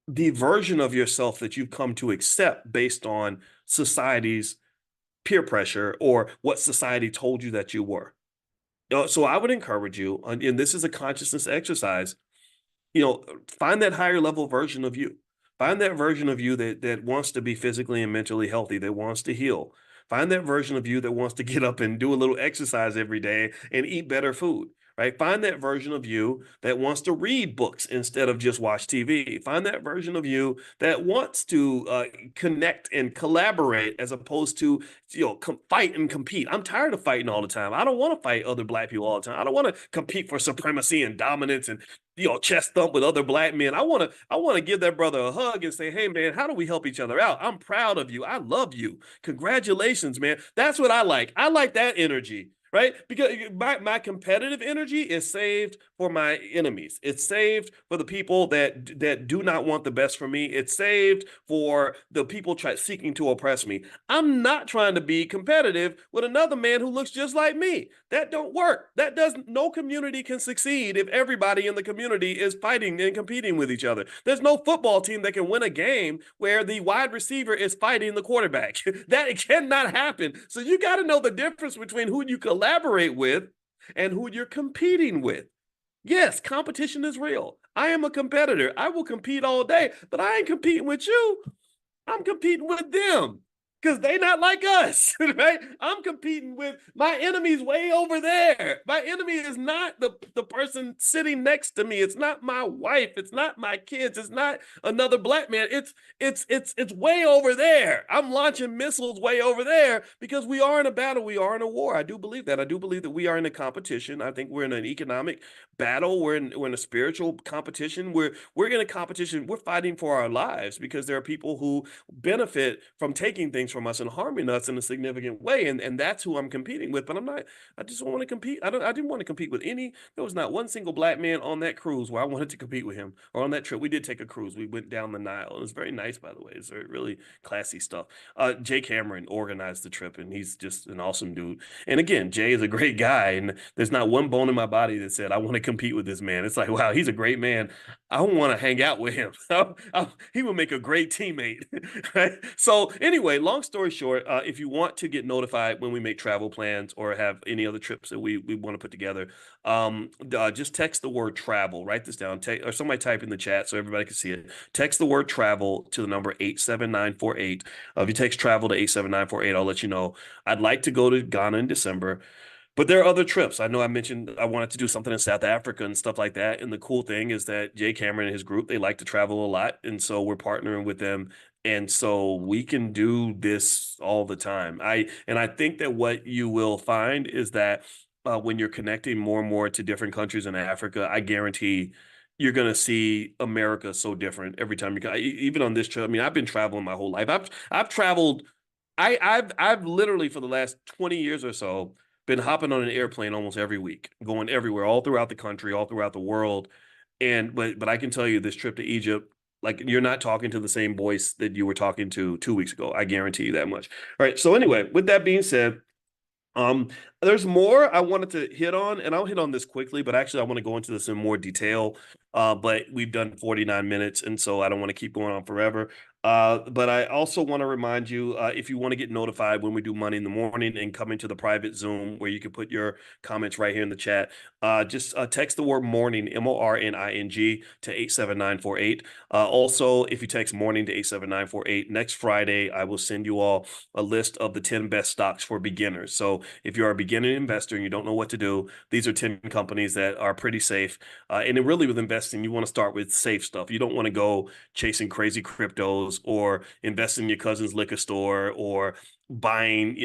the version of yourself that you've come to accept based on society's peer pressure or what society told you that you were. So I would encourage you, and this is a consciousness exercise, you know, find that higher level version of you. Find that version of you that wants to be physically and mentally healthy, that wants to heal. Find that version of you that wants to get up and do a little exercise every day and eat better food. Right? Find that version of you that wants to read books instead of just watch TV. Find that version of you that wants to connect and collaborate as opposed to, you know, fight and compete. I'm tired of fighting all the time. I don't want to fight other black people all the time. I don't want to compete for supremacy and dominance and, you know, chest thump with other black men. I want to give that brother a hug and say, hey man, how do we help each other out? I'm proud of you. I love you. Congratulations, man. That's what I like. I like that energy. Right? Because my competitive energy is saved for my enemies. It's saved for the people that do not want the best for me. It's saved for the people seeking to oppress me. I'm not trying to be competitive with another man who looks just like me. That don't work. That doesn't. No community can succeed if everybody in the community is fighting and competing with each other. There's no football team that can win a game where the wide receiver is fighting the quarterback. That cannot happen. So you got to know the difference between who you collaborate with and who you're competing with. Yes, competition is real. I am a competitor. I will compete all day, but I ain't competing with you. I'm competing with them because they not like us, right? I'm competing with my enemies way over there. My enemy is not the person sitting next to me. It's not my wife. It's not my kids. It's not another black man. It's way over there. I'm launching missiles way over there because we are in a battle. We are in a war. I do believe that. I do believe that we are in a competition. I think we're in an economic battle. We're in a spiritual competition. We're in a competition. We're fighting for our lives because there are people who benefit from taking things from us and harming us in a significant way. And that's who I'm competing with. But I'm not, I just don't want to compete. I didn't want to compete with any. There was not one single black man on that cruise where I wanted to compete with him, or on that trip. We did take a cruise. We went down the Nile. It was very nice, by the way. It's really classy stuff. Jay Cameron organized the trip, and he's just an awesome dude. And again, Jay is a great guy, and there's not one bone in my body that said I want to compete with this man. It's like, wow, he's a great man. I want to hang out with him. He would make a great teammate. Right? So anyway, long story short, if you want to get notified when we make travel plans or have any other trips that we want to put together, just text the word travel. Write this down. Or somebody type in the chat so everybody can see it. Text the word travel to the number 87948. If you text travel to 87948, I'll let you know. I'd like to go to Ghana in December. But there are other trips. I know I mentioned I wanted to do something in South Africa and stuff like that. And the cool thing is that Jay Cameron and his group, they like to travel a lot. And so we're partnering with them. And so we can do this all the time. I think that what you will find is that when you're connecting more and more to different countries in Africa, I guarantee you're going to see America so different every time you go. Even on this trip, I mean, I've been traveling my whole life. I've traveled. I've literally for the last 20 years or so been hopping on an airplane almost every week, going everywhere, all throughout the country, all throughout the world. And but I can tell you this trip to Egypt, like you're not talking to the same Boyce that you were talking to 2 weeks ago. I guarantee you that much. All right. So anyway, with that being said, um, There's more I wanted to hit on, and I'll hit on this quickly, but actually I want to go into this in more detail. But we've done 49 minutes, and so I don't want to keep going on forever. But I also want to remind you, if you want to get notified when we do Money in the Morning and come into the private Zoom where you can put your comments right here in the chat, just text the word morning, MORNING, to 87948. Also, if you text morning to 87948, next Friday, I will send you all a list of the 10 best stocks for beginners. So if you're a beginning investor and you don't know what to do, these are 10 companies that are pretty safe. And then really with investing, you want to start with safe stuff. You don't want to go chasing crazy cryptos or invest in your cousin's liquor store or buying,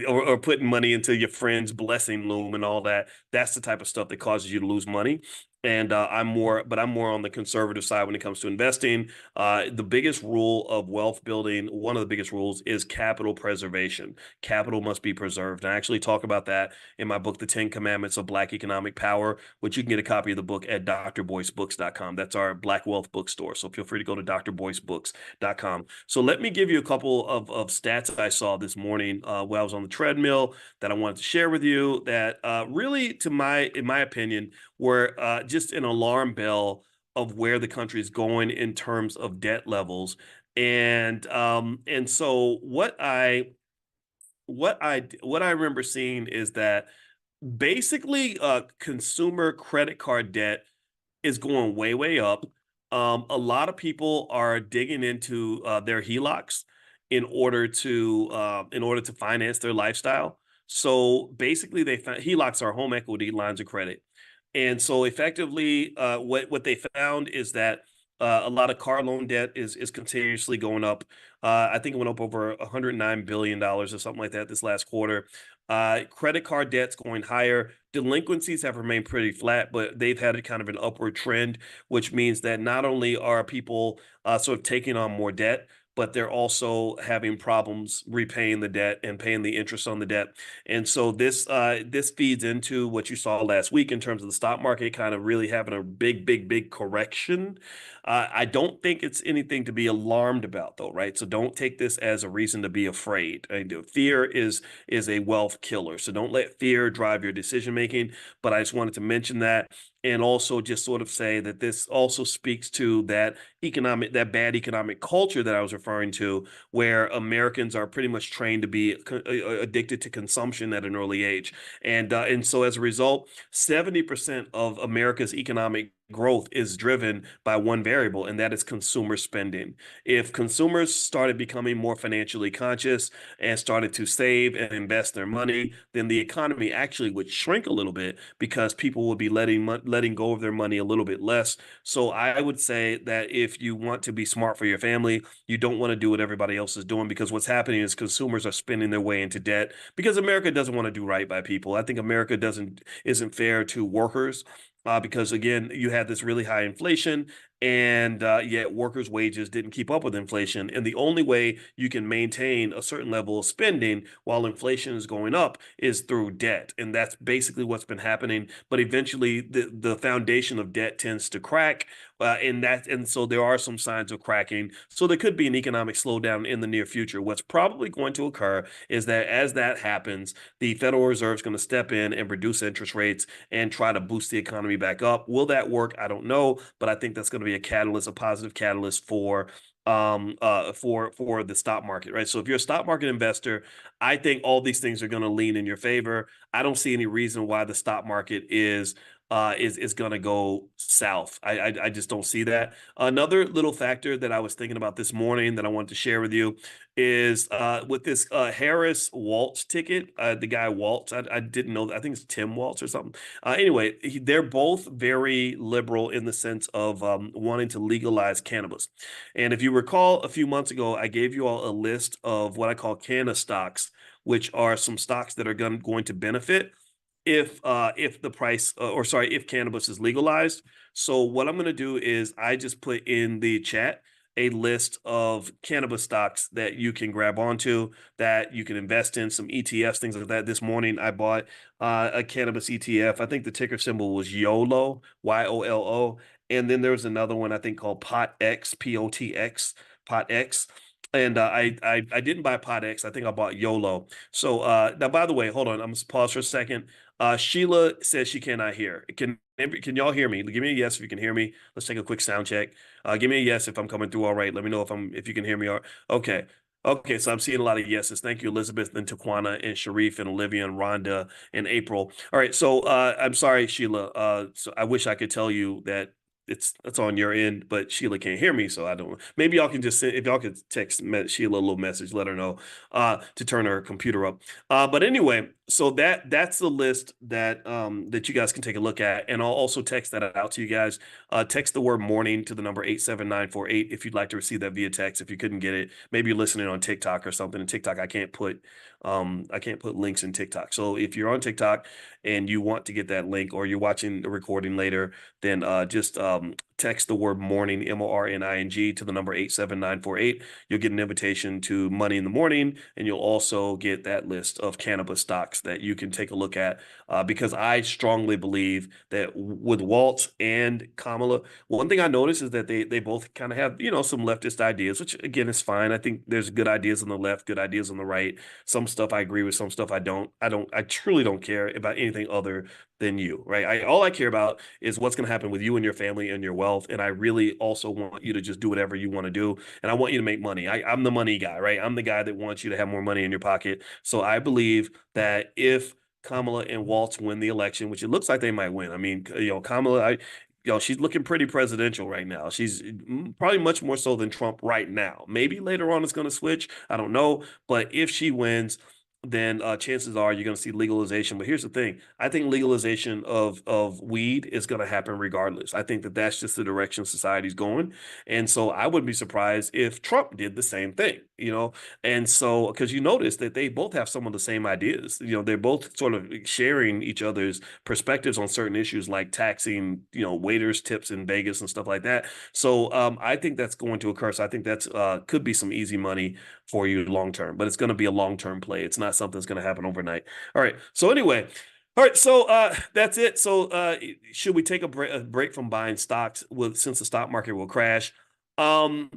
or putting money into your friend's blessing loom and all that. That's the type of stuff that causes you to lose money. And I'm more on the conservative side when it comes to investing. The biggest rule of wealth building, one of the biggest rules is capital preservation. Capital must be preserved. And I actually talk about that in my book, The 10 Commandments of Black Economic Power, which you can get a copy of the book at drboycebooks.com. That's our Black Wealth bookstore. So feel free to go to drboycebooks.com. So let me give you a couple of stats that I saw this morning while I was on the treadmill that I wanted to share with you that really, in my opinion, were just an alarm bell of where the country is going in terms of debt levels. And so what I remember seeing is that basically consumer credit card debt is going way, way up. A lot of people are digging into their HELOCs in order to finance their lifestyle. So basically, they found HELOCs are home equity lines of credit, and so effectively, what they found is that a lot of car loan debt is continuously going up. I think it went up over $109 billion or something like that this last quarter. Credit card debt's going higher. Delinquencies have remained pretty flat, but they've had a kind of an upward trend, which means that not only are people sort of taking on more debt, but they're also having problems repaying the debt and paying the interest on the debt. And so this feeds into what you saw last week in terms of the stock market kind of really having a big, big, big correction. I don't think it's anything to be alarmed about, though, right? So don't take this as a reason to be afraid. Fear is a wealth killer. So don't let fear drive your decision making. But I just wanted to mention that, and also just sort of say that this also speaks to that bad economic culture that I was referring to, where Americans are pretty much trained to be addicted to consumption at an early age. And so as a result, 70% of America's economic growth is driven by one variable, and that is consumer spending. If consumers started becoming more financially conscious and started to save and invest their money, then the economy actually would shrink a little bit because people would be letting go of their money a little bit less. So I would say that if you want to be smart for your family, you don't want to do what everybody else is doing, because what's happening is consumers are spending their way into debt because America doesn't want to do right by people. I think America doesn't isn't fair to workers. Because again, you had this really high inflation, and yet workers' wages didn't keep up with inflation. And the only way you can maintain a certain level of spending while inflation is going up is through debt. And that's basically what's been happening. But eventually, the foundation of debt tends to crack. And so there are some signs of cracking. So there could be an economic slowdown in the near future. What's probably going to occur is that as that happens, the Federal Reserve is going to step in and reduce interest rates and try to boost the economy back up. Will that work? I don't know, but I think that's going to be a catalyst, a positive catalyst for the stock market, right? So if you're a stock market investor, I think all these things are going to lean in your favor. I don't see any reason why the stock market is going to go south. I just don't see that. Another little factor that I was thinking about this morning that I wanted to share with you is with this Harris Waltz ticket. The guy Waltz, I didn't know. I think it's Tim Waltz or something. Anyway, they're both very liberal in the sense of wanting to legalize cannabis. And if you recall, a few months ago, I gave you all a list of what I call canna stocks, which are some stocks that are going to benefit if the price or sorry, if cannabis is legalized. So what I'm going to do is I just put in the chat a list of cannabis stocks that you can grab onto, that you can invest in, some ETFs, things like that. This morning I bought a cannabis ETF. I think the ticker symbol was YOLO, YOLO. And then there was another one I think called POTX, POTX, POTX. And I didn't buy Pod X. I think I bought YOLO. So now, by the way, hold on. I'm gonna pause for a second. Sheila says she cannot hear. Can y'all hear me? Give me a yes if you can hear me. Let's take a quick sound check. Give me a yes if I'm coming through all right. Let me know if you can hear me. Okay. Okay, so I'm seeing a lot of yeses. Thank you, Elizabeth and Taquana and Sharif and Olivia and Rhonda and April. All right, so I'm sorry, Sheila. So I wish I could tell you that it's on your end, but Sheila can't hear me, so I don't. Maybe y'all can just send, if y'all could text Sheila a little message, let her know to turn her computer up. But anyway, so that's the list that you guys can take a look at, and I'll also text that out to you guys. Text the word morning to the number 87948 if you'd like to receive that via text. If you couldn't get it, maybe you're listening on TikTok or something. In TikTok, I can't put links in TikTok. So if you're on TikTok and you want to get that link, or you're watching the recording later, then just text the word morning, MORNING, to the number 87948. You'll get an invitation to Money in the Morning, and you'll also get that list of cannabis stocks that you can take a look at. Because I strongly believe that with Walt and Kamala, one thing I noticed is that they both kind of have, some leftist ideas, which again is fine. I think there's good ideas on the left, good ideas on the right. Some stuff I agree with, some stuff I don't. I truly don't care about anything other than you, right? All I care about is what's going to happen with you and your family and your wealth. And I really also want you to just do whatever you want to do. And I want you to make money. I'm the money guy, right? I'm the guy that wants you to have more money in your pocket. So I believe that if Kamala and Waltz win the election, which it looks like they might win. I mean, Kamala, she's looking pretty presidential right now. She's probably much more so than Trump right now. Maybe later on it's going to switch. I don't know. But if she wins, then chances are you're going to see legalization. But here's the thing: I think legalization of weed is going to happen regardless. I think that that's just the direction society's going, and so I wouldn't be surprised if Trump did the same thing. And so because you notice that they both have some of the same ideas. They're both sort of sharing each other's perspectives on certain issues like taxing, waiters' tips in Vegas and stuff like that. So I think that's going to occur. So I think that's could be some easy money for you long term, but it's going to be a long term play. It's not something that's going to happen overnight. All right. So anyway, all right. So that's it. So should we take a break from buying stocks since the stock market will crash? Um,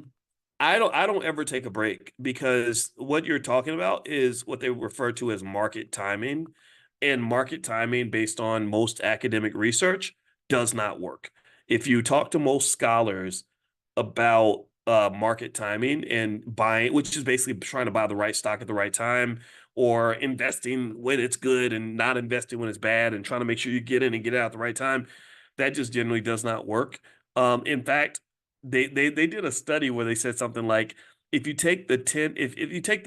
I don't ever take a break, because what you're talking about is what they refer to as market timing, and market timing based on most academic research does not work. If you talk to most scholars about market timing and buying, which is basically trying to buy the right stock at the right time, or investing when it's good and not investing when it's bad, and trying to make sure you get in and get out at the right time, that just generally does not work. In fact, they did a study where they said something like, if you take the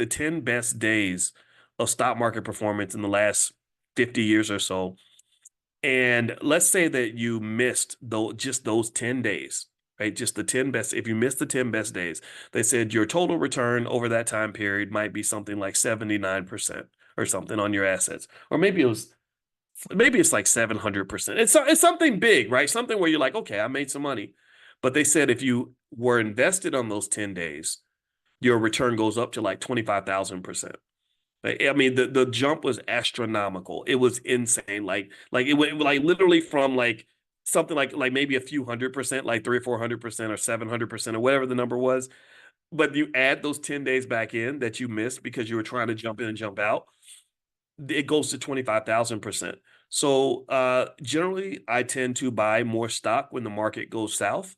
10 best days of stock market performance in the last 50 years or so, and let's say that you missed just those 10 days, right? Just the 10 best. If you missed the 10 best days, they said your total return over that time period might be something like 79% or something on your assets. Or maybe it's like 700%. It's something big, right? Something where you're like, okay, I made some money. But they said if you were invested on those 10 days, your return goes up to like 25,000%. I mean, the jump was astronomical. It was insane. Like it went like literally from like something like maybe a few 100%, like 300 or 400% or 700% or whatever the number was. But you add those 10 days back in that you missed because you were trying to jump in and jump out, it goes to 25,000%. So generally, I tend to buy more stock when the market goes south.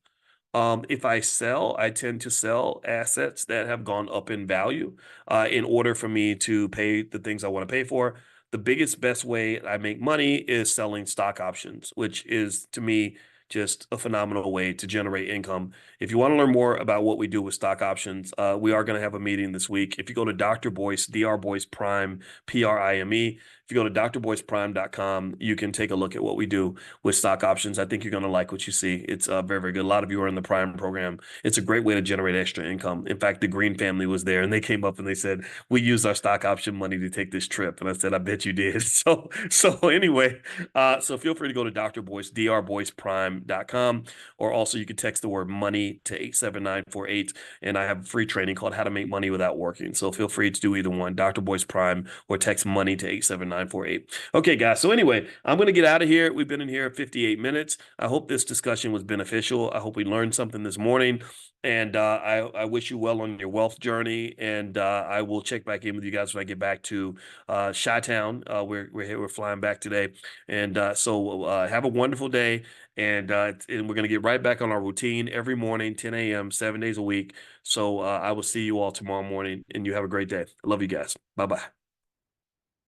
If I sell, I tend to sell assets that have gone up in value in order for me to pay the things I want to pay for. The biggest, best way I make money is selling stock options, which is to me just a phenomenal way to generate income. If you want to learn more about what we do with stock options, we are going to have a meeting this week. If you go to Dr. Boyce, Dr. Boyce Prime, Prime, if you go to drboyceprime.com, you can take a look at what we do with stock options. I think you're going to like what you see. It's very, very good. A lot of you are in the Prime program. It's a great way to generate extra income. In fact, the Green family was there and they came up and they said, we used our stock option money to take this trip. And I said, I bet you did. So anyway, so feel free to go to Dr. Boyce, Dr. Boyce Prime, boyceprime.com, or also you can text the word money to 87948. And I have a free training called How to Make Money Without Working. So feel free to do either one, Dr. Boyce Prime, or text money to 87948. Okay, guys. So anyway, I'm going to get out of here. We've been in here 58 minutes. I hope this discussion was beneficial. I hope we learned something this morning. And I wish you well on your wealth journey. And I will check back in with you guys when I get back to Chi-Town. We're flying back today. And so have a wonderful day. And we're going to get right back on our routine every morning, 10 a.m., 7 days a week. So I will see you all tomorrow morning, and you have a great day. I love you guys. Bye-bye.